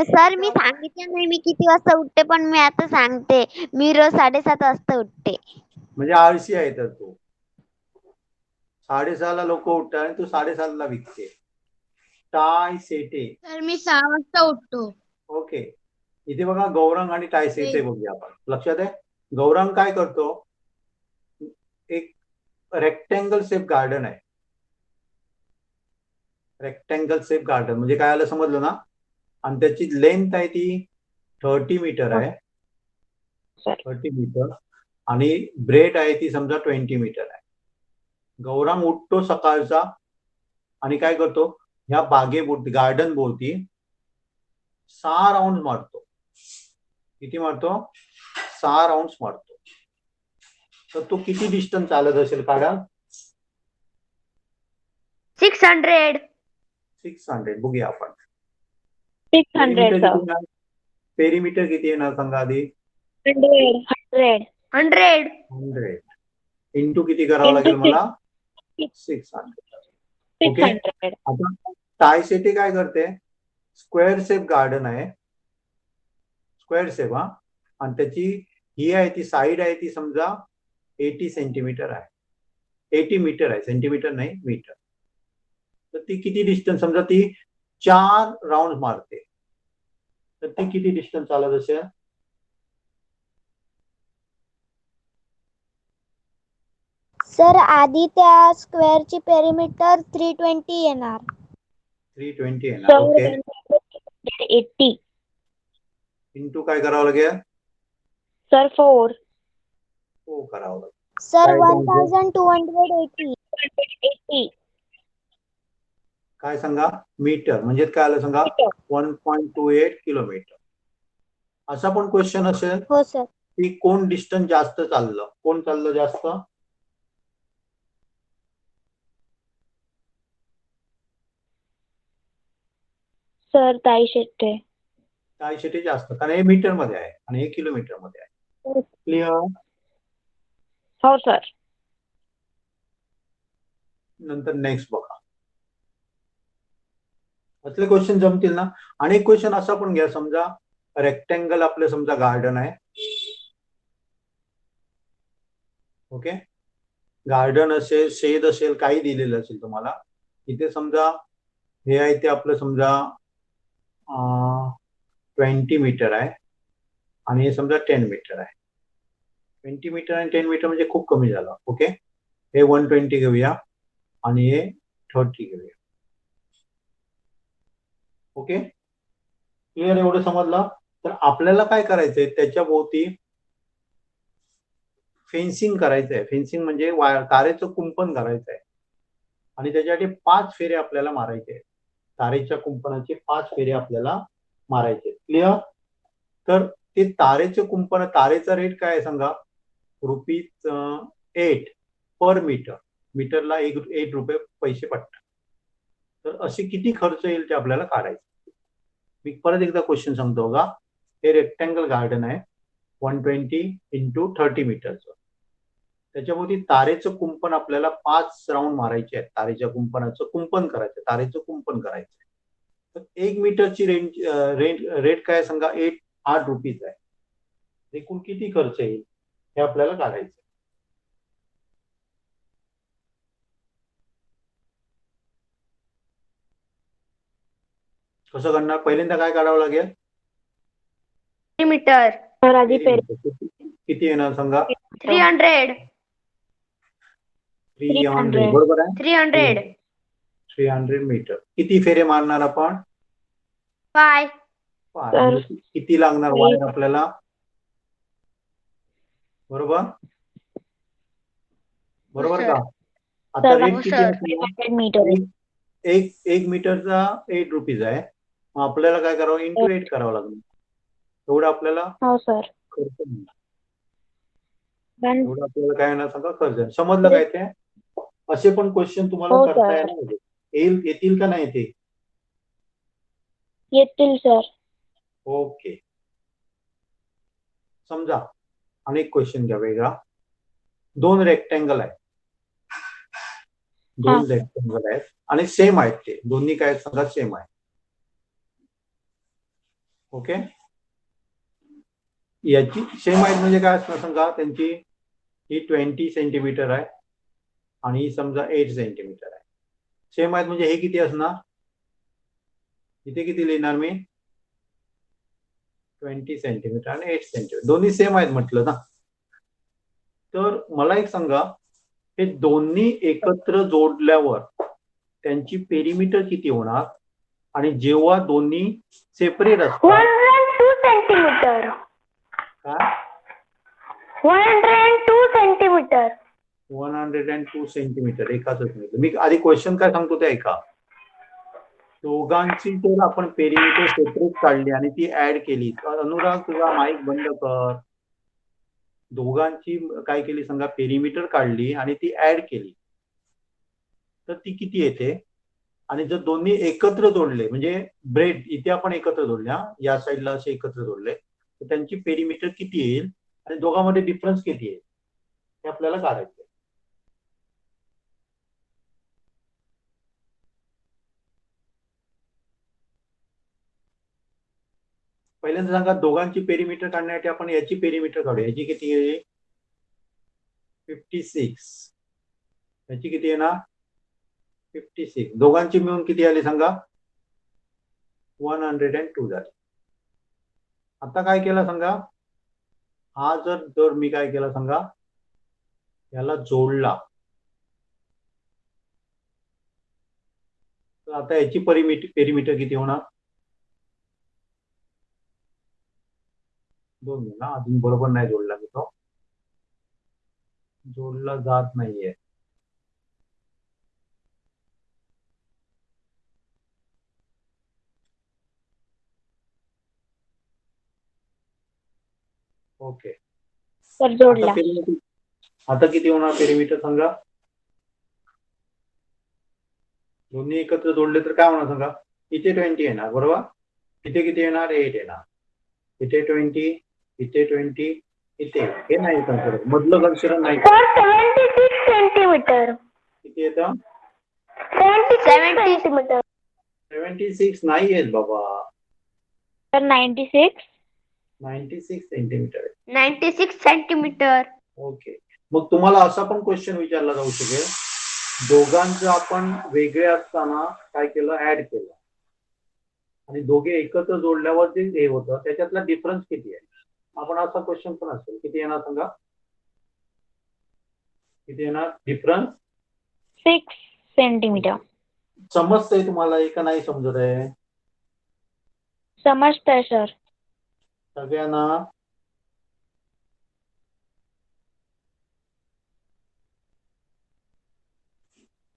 सर मी सांगितलं नाही मी किती वाजता उठते, पण मी आता सांगते. मी रोज 7:30 वाजता उठते. म्हणजे आळशी आहे तर तू. 6:30 ला लोक उठतात आणि तू 7:30 ला विकते. टाय सेटे. सर मी 6 वाजता उठतो. ओके. इथे बघा गौरांग आणि टाय सेटे बघूया आपण. लक्षात आहे? गौरांग काय करतो? एक रेक्टँगल शेप गार्डन आहे. रेक्टँगल शेप गार्डन म्हणजे काय आलं समजलं ना? आणि त्याची लेंथ आहे ती 30 मीटर आहे. 30 मीटर. आणि ब्रेड आहे ती समजा 20 मीटर आहे. गौरांग उठतो सकाळचा आणि काय करतो? ह्या बागेभोवती गार्डन भोवती 6 राऊंड मारतो. किती मारतो? 6 राऊंड मारतो. तर तो किती डिस्टन्स चालत असेल काढा? 600. 600. बघूया आपण. 600 सर. पेरीमीटर किती येणार सांगा आधी? 100. 100 इंटू किती करावं लागेल मला? 600. ओके. 600. आता टाय सिटी काय करते? स्क्वेअर शेप गार्डन आहे. स्क्वेअर शेप हा. आणि त्याची ही आहे ती साईड आहे ती समजा 80 सेंटीमीटर आहे. 80 मीटर आहे. सेंटीमीटर नाही मीटर. तर ती किती डिस्टन्स समजा ती 4 राऊंड मारते. तर ती किती डिस्टन्स चालत असेल? सर आधी त्या स्क्वेअरची पेरिमीटर 320 येणार. 320 येणार. ओके. 80. इंटू काय करावं लागेल? सर 4. हो करावं लागेल. सर काय 1280. 80. काय सांगा? मीटर म्हणजे काय आलं सांगा? 1.28 किलोमीटर. असा पण क्वेश्चन असेल हो सर. की कोण डिस्टन्स जास्त चाललं? कोण चाललं जास्त? सर 23 400 जास्त, कारण हे मीटर मध्ये आहे आणि हे किलोमीटर मध्ये आहे. क्लिअर? हो सर. नंतर नेक्स्ट बघा. असले क्वेश्चन जमतील ना. आणि एक क्वेश्चन असा पण घ्या, समजा रेक्टँगल आपलं समजा गार्डन आहे. ओके, गार्डन असेल, शेड असेल, काही दिलेलं असेल तुम्हाला. इथे समजा हे आहे ते आपलं समजा 20 मीटर आहे आणि हे समजा 10 मीटर आहे. 20 मीटर आणि 10 मीटर म्हणजे खूप कमी झालं. ओके, हे 120 घेऊया आणि हे 30 घेऊया. Okay, clear? एवढं समजलं. तर आपल्याला काय करायचंय, त्याच्या भोवती फेन्सिंग करायचंय. फेन्सिंग म्हणजे तारेचं कुंपण करायचंय आणि त्याच्यासाठी 5 फेरे आपल्याला मारायचे. तारेच्या कुंपणाचे 5 फेरे आपल्याला मारायचे. क्लिअर? तर ते तारेचे कुंपण, तारेचा रेट काय आहे सांगा? ₹8 पर मीटर. मीटरला 8 रुपये पैसे पडतात. तर असे किती खर्च येईल ते आपल्याला काढायचं. मी परत एकदा क्वेश्चन सांगतो बघा. हे रेक्टँगल गार्डन आहे 120 × 30 मीटरचं. त्याच्यामध्ये तारेचं कुंपण आपल्याला 5 राऊंड मारायचे आहेत. तारेच्या कुंपणाचं कुंपण करायचं, तारेचं कुंपण करायचं. तर 1 मीटरची रेट काय सांगा? 8 रुपीज आहे. एकूण किती खर्च येईल हे आपल्याला काढायचं. कसं करणार? पहिल्यांदा काय काढावं लागेल? मीटर. सर आधी किती येणार सांगा? 300. 300. बरोबर आहे. 300. 300 मीटर. किती फेरे मारणार आपण? 5. 5. म्हणजे किती लागणार वायर आपल्याला? बरोबर बरोबर का? आता सर, रेट हो किती सर. आहे? मीटर. एक मीटरचा 8 रुपीज आहे. मग आपल्याला काय करावं? इंटू 8 करावं लागेल. एवढं आपल्याला हो सर. खर्च येणार. एवढं आपल्याला काय येणार सांगा? खर्च. समजलं काय ते? असे पण क्वेश्चन तुम्हाला हो, करता सर. येणार. येतील का नाही ते? येतील सर. ओके. समजा अनेक क्वेश्चन घ्या वेगळा. 2 रेक्टँगल आहेत. 2 रेक्टँगल आहेत आणि सेम आहेत. ते दोन्ही काय सांगा? सेम आहे. ओके, याची सेम आहेत म्हणजे काय असणार सांगा? त्यांची ही 20 सेंटीमीटर आहे आणि ही समजा 8 सेंटीमीटर आहे. सेम आहेत म्हणजे हे किती असणार? इथे किती लिहिणार मी? 20 सेंटीमीटर आणि 8 सेंटीमीटर. दोन्ही सेम आहेत म्हटलं ना. तर मला एक सांगा, हे दोन्ही एकत्र जोडल्यावर त्यांची पेरिमीटर किती होणार? आणि जेव्हा दोन्ही सेपरेट असतात 102 सेंटीमीटर. काय? 102 सेंटीमीटर. 102 सेंटीमीटर एकाच मिळतं. मी आधी क्वेश्चन काय सांगतो ते ऐका. दोघांची जर आपण पेरिमीटर सेपरेट काढली आणि ती ऍड केली, तर अनुराग तुझा माईक बंद कर. दोघांची काय केली सांगा? पेरिमीटर काढली आणि ती ऍड केली, तर ती किती येते? आणि जर दोन्ही एकत्र जोडले, म्हणजे ब्रेड इथे आपण एकत्र जोडल्या, या साईडला असे एकत्र जोडले, तर त्यांची पेरिमीटर किती येईल आणि दोघांमध्ये डिफरन्स किती येईल हे आपल्याला काढायचं. पहिल्यांदा सांगा, दोघांची पेरिमीटर काढण्यासाठी आपण याची पेरिमीटर काढूया. याची किती आहे? 56. याची किती येणार? 56. दोघांची मिळून किती आली सांगा? 102 झाली. आता काय केलं सांगा? हा जर मी काय केला सांगा? याला जोडला, तर आता याची पेरिमीटर किती होणार? 2 ना. अजून बरोबर नाही जोडला मी तो. जोडला जात नाहीये. ओके, सर जोडला. आता किती होणार पेरिमीटर सांगा? दोन्ही एकत्र जोडले तर काय होणार सांगा? इथे 20 येणार बरोबर. इथे किती येणार 8 येणार. इथे 20, इथे 20, इथे हे नाही कन्सिडर, मधलं कन्सिडर नाही. Sir 76 centimetre. किती येतं 76 सेंटीमीटर. 76 नाही येत बाबा, सर 96. 96 सेंटीमीटर आहे. 96 सेंटीमीटर. ओके. मग तुम्हाला असा पण क्वेश्चन विचारला जाऊ शकेल, दोघांचं आपण वेगळे असताना काय केलं, ऍड केलं आणि दोघे एकत्र जोडल्यावर जे हे होतं त्याच्यातला डिफरन्स किती आहे. आपण असा क्वेश्चन पण असेल, किती येणार सांगा, किती येणार डिफरन्स. 6 सेंटीमीटर. समजतंय तुम्हाला एक नाही समजत आहे समजतंय सर. सगळ्यांना.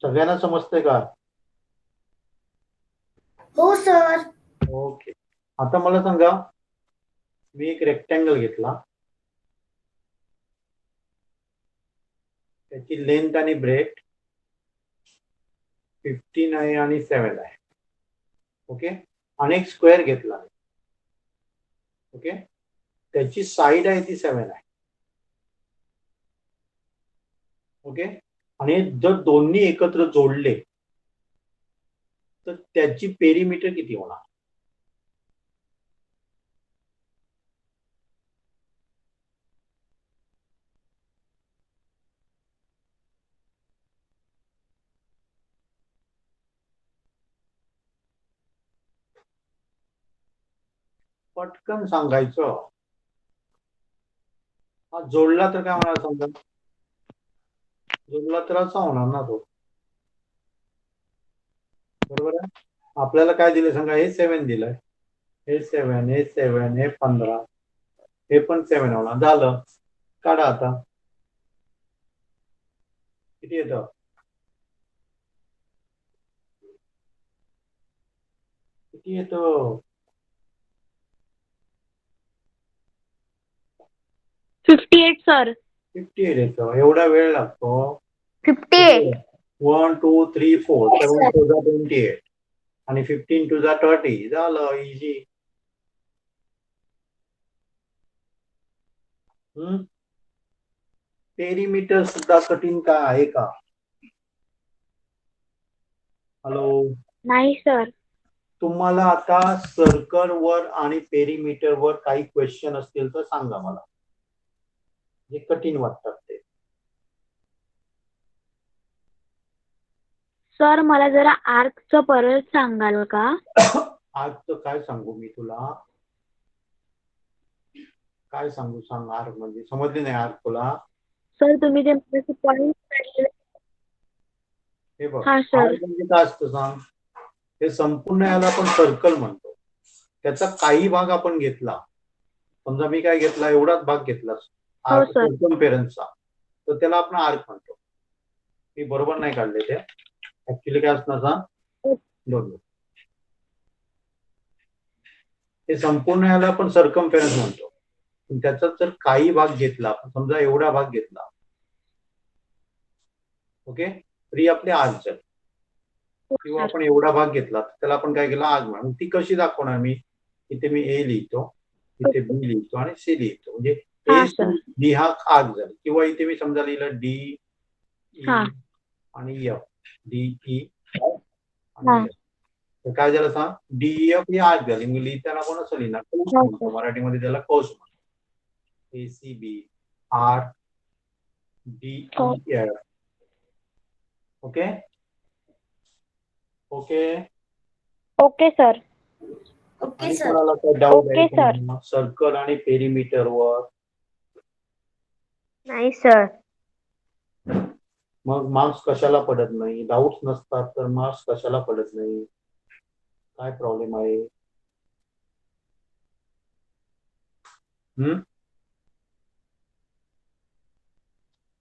सगळ्यांना समजतंय का. हो सर. ओके. आता मला सांगा, मी एक रेक्टँगल घेतला, त्याची लेंथ आणि ब्रेथ 15 आहे आणि 7 आहे. ओके. आणि एक स्क्वेअर घेतला, ओके, त्याची साईड आहे ती 7 आहे. ओके. आणि जर दोन्ही एकत्र जोडले तर त्याची पेरीमीटर किती होणार. पटकन सांगायचं. हा जोडला तर काय होणार समजा, जोडला तर असा होणार ना तो, बरोबर आहे. आपल्याला काय दिलं सांगा, हे 7 दिलंय, हे 7, हे 7, हे 15, हे पण 7 होणार. झालं, काढा आता. किती येतं, किती येतं 58 सर. 58 येतं. एवढा वेळ लागतो. 58. 1 2 3 4 7 टू जा 28 आणि 15 टू जा 30. झालं, इझी. पेरीमीटर सुद्धा कठीण का आहे का. हॅलो. नाही सर. तुम्हाला आता सर्कल वर आणि पेरीमीटर वर काही क्वेश्चन असतील तर सांगा मला, जे कठीण वाटतात ते. सर मला जरा आर्कचं परत सांगाल का. आज तर काय सांगू मी तुला, काय सांगू सांग. आर्क म्हणजे समजले नाही आर्क तुला. सर तुम्ही जे पॉईंट काढलेले. हे बघ, हा सर. आर्क म्हणजे काय असतं सांग. हे संपूर्ण याला आपण सर्कल म्हणतो. त्याचा काही भाग आपण घेतला, समजा मी काय घेतला, एवढाच भाग घेतला हो सर. सर्कम्फरन्सचा, तर त्याला आपण आर्क म्हणतो. मी बरोबर नाही काढले ते. ऍक्च्युली काय असणार सांग, दोन. हे संपूर्ण याला आपण सर्कम्फरन्स म्हणतो. पण त्याचा जर काही भाग घेतला, समजा एवढा भाग घेतला, ओके, तरी आपले आर्क झाले. किंवा आपण एवढा भाग घेतला, त्याला आपण काय केलं, आर्क म्हणून. ती कशी दाखवणार मी, इथे मी ए लिहितो, इथे बी लिहितो आणि सी लिहितो, म्हणजे हा ए सर. डी हा आर्क झाला. किंवा इथे मी समजा लिहिलं डी ई हा. आणि एफ, डी ई हा. आणि एफ, तर काय झालं सांग, डीएफ ही आर्क झाली. मी लिहिताना कोण असं लिहिणार, कौस म्हणतो मराठीमध्ये त्याला, कौस म्हणतो. ACB are DEF. Okay okay okay sir. Okay आणि सर. कोणाला काय डाऊट ओके, आहे सर. सर्कल आणि पेरीमीटर वर. नाही सर. मग मार्क्स कशाला पडत नाही, डाऊट नसतात तर मार्क्स कशाला पडत नाही, काय प्रॉब्लेम आहे.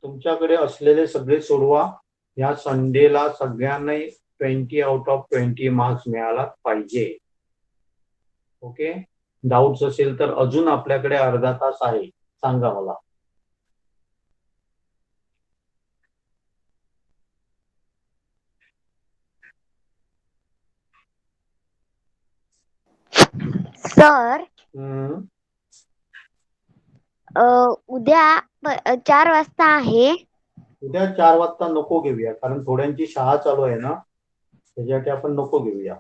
तुमच्याकडे असलेले सगळे सोडवा. या संडेला सगळ्यांना 20 आउट ऑफ 20 मार्क्स मिळाला पाहिजे. ओके. डाऊट्स असेल तर अजून आपल्याकडे अर्धा तास आहे, सांगा मला. सर हम्म. उद्या 4 वाजता आहे. उद्या 4 वाजता नको घेऊया, कारण थोड्यांची शाळा चालू आहे ना, त्याच्यासाठी आपण नको घेऊया.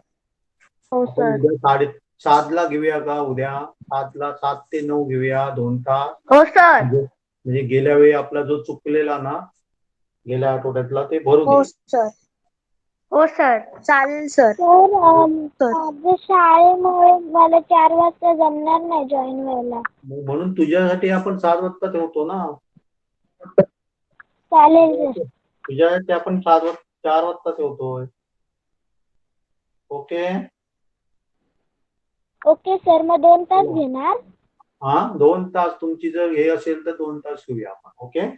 हो आपण सर. उद्या 7:30ला घेऊया का? उद्या 7 ते 9 घेऊया, 2 तास. हो सर. म्हणजे गेल्या वेळी आपला जो चुकलेला ना, गेल्या आठवड्यातला, ते भरून हो येईल. सर. हो सर. चालेल सर. सर माझ्या शाळेमुळे मला 4 वाजता जमणार नाही जॉईन व्हायला. म्हणून तुझ्यासाठी आपण 7 वाजता ठेवतो ना. चालेल सर. तुझ्यासाठी आपण 4 वाजता ठेवतोय. ओके. ओके सर, मग 2 तास घेणार. हा, 2 तास तुमची जर हे असेल तर 2 तास घेऊया आपण. ओके.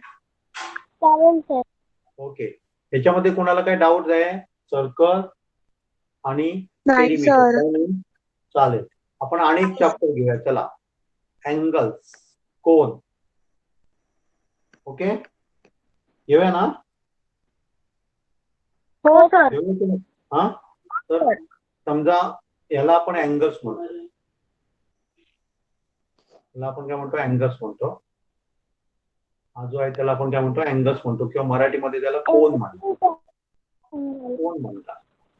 चालेल सर. ओके. त्याच्यामध्ये कोणाला काही डाऊट आहे? सर्कल आणि नाही पेरिमीटर सर. काही नाही? चालेल. आपण अनेक चॅप्टर घेऊया. चला, अँगल्स, कोन. ओके, घेऊया ना? हो सर. घेऊया की नाही? हा, तर समजा याला आपण अँगल्स म्हणतो. याला आपण काय म्हणतो? अँगल्स म्हणतो. हा जो आहे त्याला आपण काय म्हणतो? अँगल्स म्हणतो, किंवा मराठीमध्ये त्याला कोन म्हणतो. कोन म्हणतात.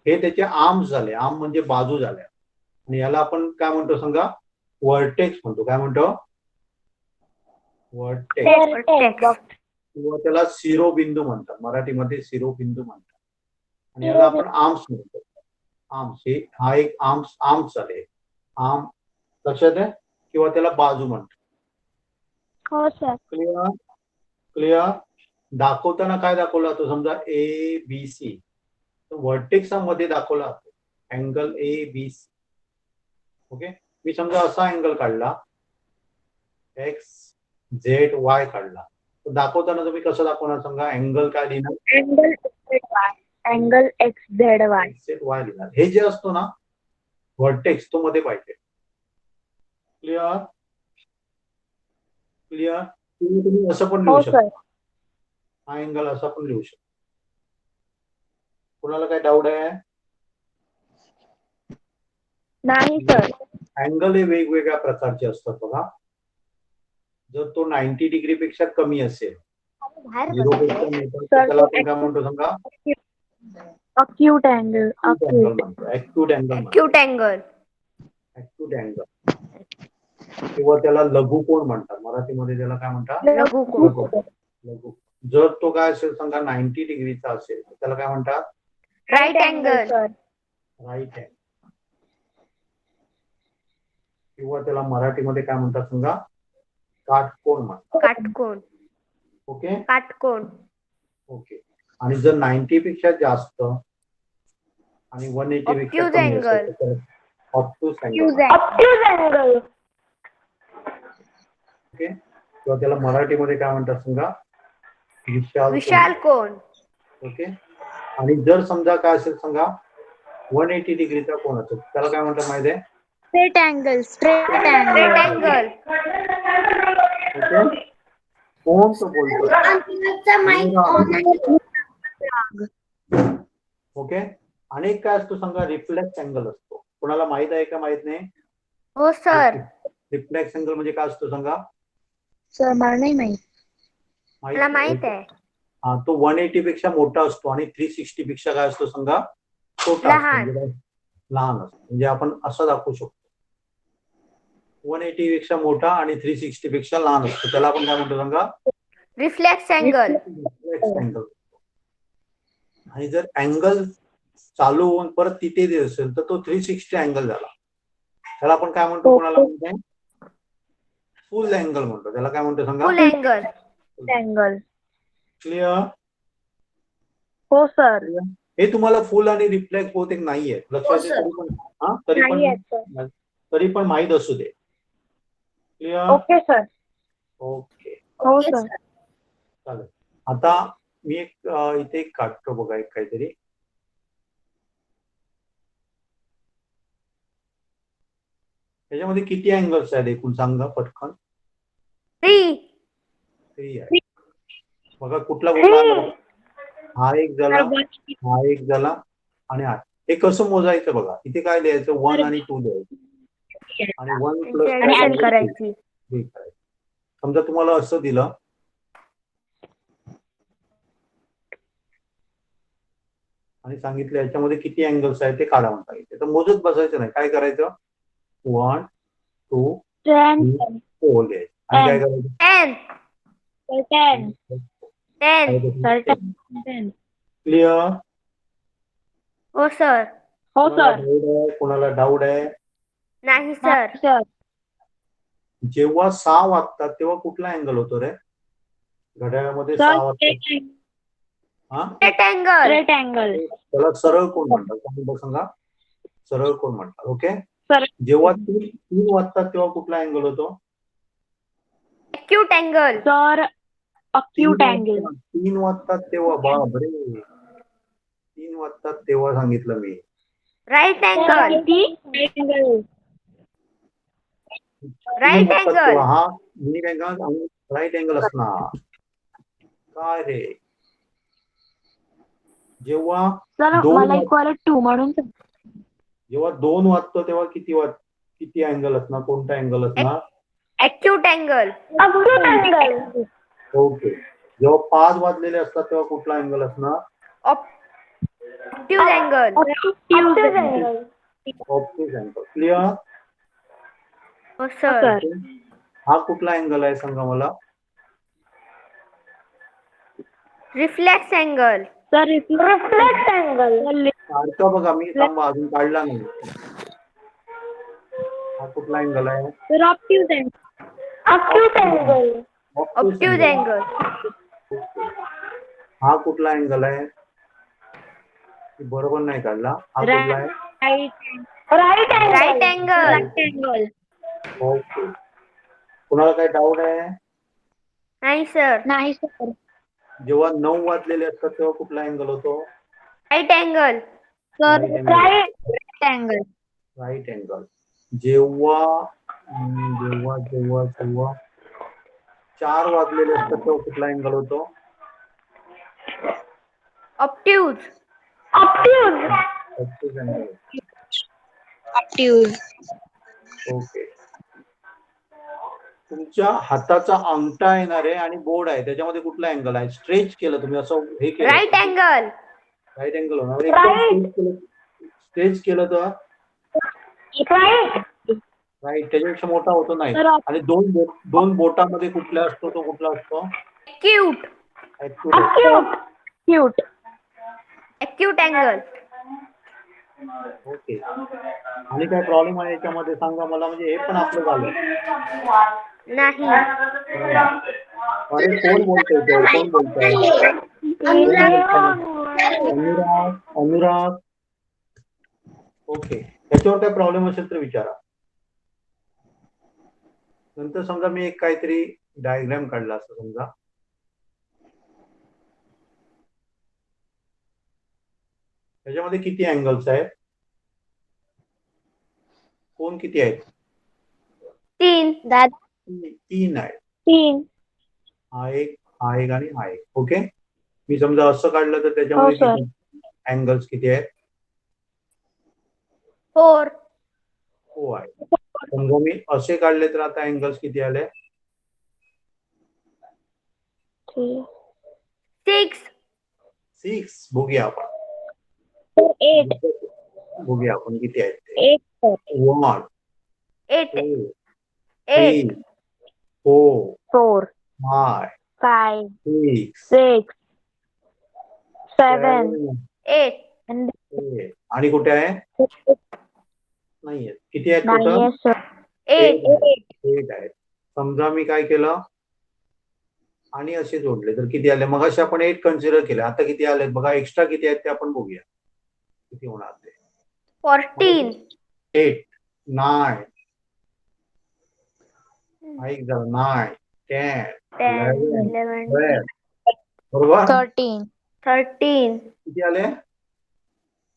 हे त्याचे आर्म्स झाले. आर्म म्हणजे बाजू झाल्या. आणि याला आपण काय म्हणतो सांगा? व्हर्टेक्स म्हणतो. काय म्हणतो? व्हर्टेक्स. किंवा त्याला शिरोबिंदू म्हणतात. मराठीमध्ये शिरोबिंदू म्हणतात. आणि याला आपण आर्म्स म्हणतो. आर्म्स, हा एक आर्म्स झाले. आर्म लक्षात आहे? किंवा त्याला बाजू म्हणतात. हो सर. क्लिअर. दाखवताना काय दाखवला तो? समजा ABC, व्हर्टेक्स मध्ये दाखवला अँगल ABC. ओके. मी समजा असा अँगल काढला, XZY काढला, तर दाखवताना तुम्ही कसं दाखवणार सांगा? अँगल काय लिहिणार? Angle XZY. Angle XZY. XZY लिहिणार. हे जे असतो ना व्हर्टेक्स, तो मध्ये पाहिजे. क्लिअर. क्लिअर. तुम्ही असं पण लिहू हो शकता. सर. हा अँगल असा पण लिहू शकतो. कुणाला काय डाऊट आहे? नाही सर. अँगल हे वेगवेगळ्या प्रकारचे असतात बघा. जर तो 90 डिग्री पेक्षा कमी असेल, बाहेर 0 पेक्षा मोठा, तर त्याला आपण काय म्हणतो सांगा? Acute angle. अँगल म्हणतो. ऍक्यूट अँगल म्हणतो. Cute angle. Acute angle. किंवा त्याला लघु कोन म्हणतात. मराठीमध्ये त्याला काय म्हणतात? लघु कोन. लघु. जर तो काय असेल सांगा 90 डिग्रीचा असेल, तर त्याला काय म्हणतात? Right angle. Sir. Right angle. किंवा त्याला मराठीमध्ये काय म्हणतात सांगा? काटकोन म्हणतात. काटकोन. ओके. काटकोन. ओके. आणि जर 90 पेक्षा जास्त आणि 180 पेक्षा Obtuse कमी असेल, angle. तर obtuse angle. Acute angle. Okay. किंवा त्याला मराठीमध्ये काय म्हणतात सांगा? विशाल कोन. ओके. आणि जर समजा काय असेल सांगा 180 डिग्रीचा कोन असेल, त्याला काय म्हणतात माहिती आहे? Straight angle. Straight straight angle. Angle. Okay. कोण तो बोलतो? ओके. अनेक काय असतो सांगा? रिफ्लेक्स अँगल असतो. कोणाला माहित आहे का? माहित नाही? हो सर. रिफ्लेक्स अँगल म्हणजे काय असतो सांगा? सर मला नाही माहित. मला माहित आहे. हा, तो 180 पेक्षा मोठा असतो आणि 360 पेक्षा काय असतो सांगा? छोटा असतो. लहान. म्हणजे काय? लहान असतो. म्हणजे आपण असं दाखवू शकतो. 180 पेक्षा मोठा आणि 360 पेक्षा लहान असतो. त्याला आपण काय म्हणतो सांगा? Reflex angle. Reflex angle. आणि जर अँगल चालू होऊन परत तिथे जे असेल, तर तो 360 अँगल झाला. त्याला आपण काय म्हणतो? कोणाला म्हणतो? फुल अँगल म्हणतो. त्याला काय म्हणतो सांगा? फुल अँगल. अँगल. क्लिअर. हो सर. हे तुम्हाला फुल आणि रिफ्लेक्स बहुतेक नाहीये लक्षात. तरी पण माहित असू दे. क्लिअर. Okay sir. ओके. हो सर. चालेल. आता मी एक इथे एक काढतो बघा, एक काहीतरी. त्याच्यामध्ये किती अँगल्स आहेत एकूण सांगा पटकन? 3. 3 आहे. बघा कुठला आला? हा एक झाला, हा एक झाला आणि हा. हे कसं मोजायचं बघा? इथे काय लिहायचं? 1 आणि 2 लिहायचं. आणि 1 प्लस ऍडिशन करायची. समजा तुम्हाला असं दिलं आणि सांगितलं याच्यामध्ये किती अँगल्स आहेत ते काढा म्हणून सांगितलं, तर मोजत बसायचं नाही. काय करायचं? 1 2 10 4 घ्यायचं आणि काय करायचं? 10 क्लिअर? हो सर. हो सर. कोणाला डाऊट आहे? नाही सर. सर जेव्हा 6 वाजतात तेव्हा कुठला अँगल होतो रे घड्याळामध्ये? 6 वाजतात. हा, स्ट्रेट अँगल. Straight angle. त्याला सरळ कोण म्हणतात? सांगा, सरळ कोण म्हणतात? ओके. सर जेव्हा 3 वाजतात तेव्हा कुठला अँगल होतो? Acute angle. Sir acute angle. 3 वाजतात तेव्हा, बापरे, 3 वाजतात तेव्हा सांगितलं मी. Right angle. Right angle. हा मिनी अँगल आणि राईट अँगल असणार. काय रे? जेव्हा सर मला इक्वल 2 म्हणून जेव्हा 2 वाजतो तेव्हा किती अँगल असणार? कोणता अँगल असणार? Acute angle. Acute angle. Okay. जेव्हा 5 वाजलेले असतात तेव्हा कुठला अँगल असणार? Obtuse angle. Obtuse angle. Clear? हो सर. हा कुठला अँगल आहे सांगा मला? Reflex angle. Sir reflect angle. काढतो बघा मी, थांबा, अजून काढला नाही. हा कुठला अँगल आहे? Sir obtuse angle. Acute angle. Obtuse angle. हा कुठला अँगल आहे? बरोबर नाही काढला. हा कुठला आहे? Right right angle. Angle. Okay. कुणाला काही डाऊट आहे? नाही सर. नाही सर. जेव्हा 9 वाजलेले असतात तेव्हा कुठला अँगल होतो? Right angle. Sir Right right angle. Right angle. जेव्हा 4 वाजलेले असतात तेव्हा कुठला अँगल होतो? Obtuse. Obtuse. Obtuse angle. Obtuse. Okay. तुमच्या हाताचा अंगठा येणार आहे आणि बोर्ड आहे, त्याच्यामध्ये कुठला अँगल आहे? स्ट्रेच केलं तुम्ही, असं हे केलं, राईट अँगल. राईट अँगल होणार. एकदम स्ट्रेच केलं तर राईट, त्याच्यापेक्षा मोठा होतो नाही. आणि दोन बोटामध्ये कुठला असतो? तो कुठला असतो? Acute. Cute. Acute angle. Okay. आणि काय प्रॉब्लेम आहे याच्यामध्ये सांगा मला, म्हणजे हे पण आपलं झालं. नाही. अरे कोण बोलतोय? कोण बोलतोय? अनुराग. ओके. त्याच्यावर काय प्रॉब्लेम असेल तर विचारा. नंतर समजा मी एक काहीतरी डायग्राम काढला असं समजा. त्याच्यामध्ये किती अँगल्स आहेत? कोण किती आहेत? 3. 3 आहेत. 3. हा एक आणि हा एक. ओके. मी समजा असं काढलं तर त्याच्यामध्ये किती अँगल्स किती आहेत? 4. हो आहे. समजा मी असे काढले तर आता अँगल्स किती आले? 6. बघूया आपण. 8. बघूया आपण किती आहेत ते. 8. 1 8. 2 3 4 4. 5 5. 6 6. 7. 8. 8. आणि कुठे आहे? नाहीये. किती आहेत टोटल? 8. 8 आहेत. समजा मी काय केलं आणि असे जोडले तर किती आले? मग असे आपण 8 कन्सिडर केले, आता किती आले बघा, एक्स्ट्रा किती आहेत ते आपण बघूया किती होणार ते. 14. 8 9 ऐक जरा 9 10 10. 11 11. 12 बरोबर. 13. 13. किती आले?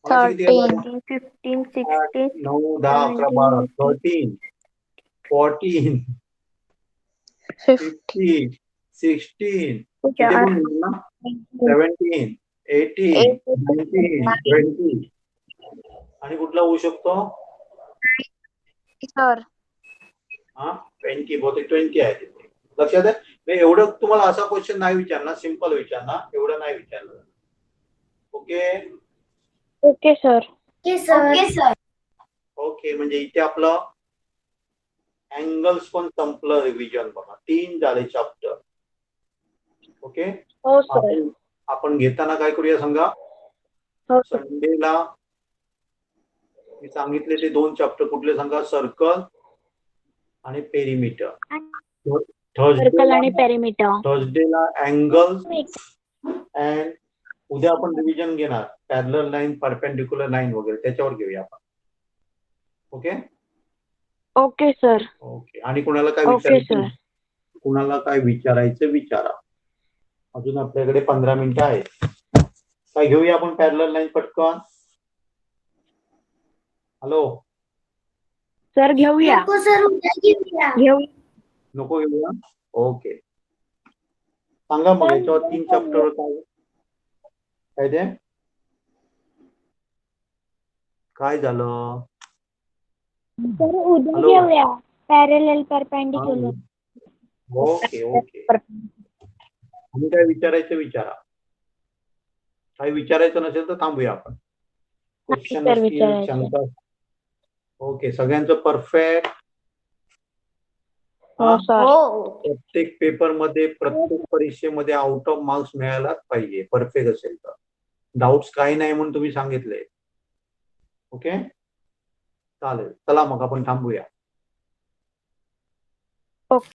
मगाशी किती आले? 15. 16. 9 10 11 12 13 14 15 16 किती पण ना, 17 18 19 20 आणि कुठला होऊ शकतो? सर हा 20 बहुतेक 20 आहे तिथे. लक्षात आहे. मी एवढं तुम्हाला असा क्वेश्चन नाही विचारणार, सिम्पल विचारणार, एवढं नाही विचारणार. Okay okay sir. Okay sir. Okay, म्हणजे इथे आपलं अँगल्स पण संपलं रिव्हिजन बघा. 3 झाले चॅप्टर. ओके, हो सर. आपण घेताना काय करूया सांगा. हो सर. संडेला मी सांगितले ते 2 चॅप्टर कुठले सांगा. सर्कल आणि पेरिमीटर. सर्कल आणि पेरिमीटर. थर्सडेला अँगल्स अँड उद्या आपण रिव्हिजन घेणार पॅरलल लाईन, परपेंडिक्युलर लाईन वगैरे त्याच्यावर घेऊया आपण. Okay okay sir. ओके. आणि कुणाला काय ओके विचारायचं, सर. कुणाला काय विचारायचं विचारा. अजून आपल्याकडे 15 मिनिटं आहेत. काय घेऊया आपण पॅरलल लाईन पटकन. हॅलो सर घेऊया. नको सर, उद्या घेऊया. नको घेऊया. ओके, सांगा मग याच्यावर 3 चॅप्टर काय ते काय झालं. सर उद्या हॅलो. घेऊया पॅरलल परपेंडिक्युलर. Okay okay. आणि काय विचारायचं विचारा. काही विचारायचं नसेल तर थांबूया आपण. क्वेश्चन सर, असतील, विचारायचं. शंका. ओके, सगळ्यांचं परफेक्ट. हो सर. प्रत्येक पेपर मध्ये, प्रत्येक परीक्षेमध्ये आउट ऑफ मार्क्स मिळायलाच पाहिजे परफेक्ट असेल तर. डाऊट्स काही नाही म्हणून तुम्ही सांगितले. ओके चालेल. चला मग आपण थांबूया.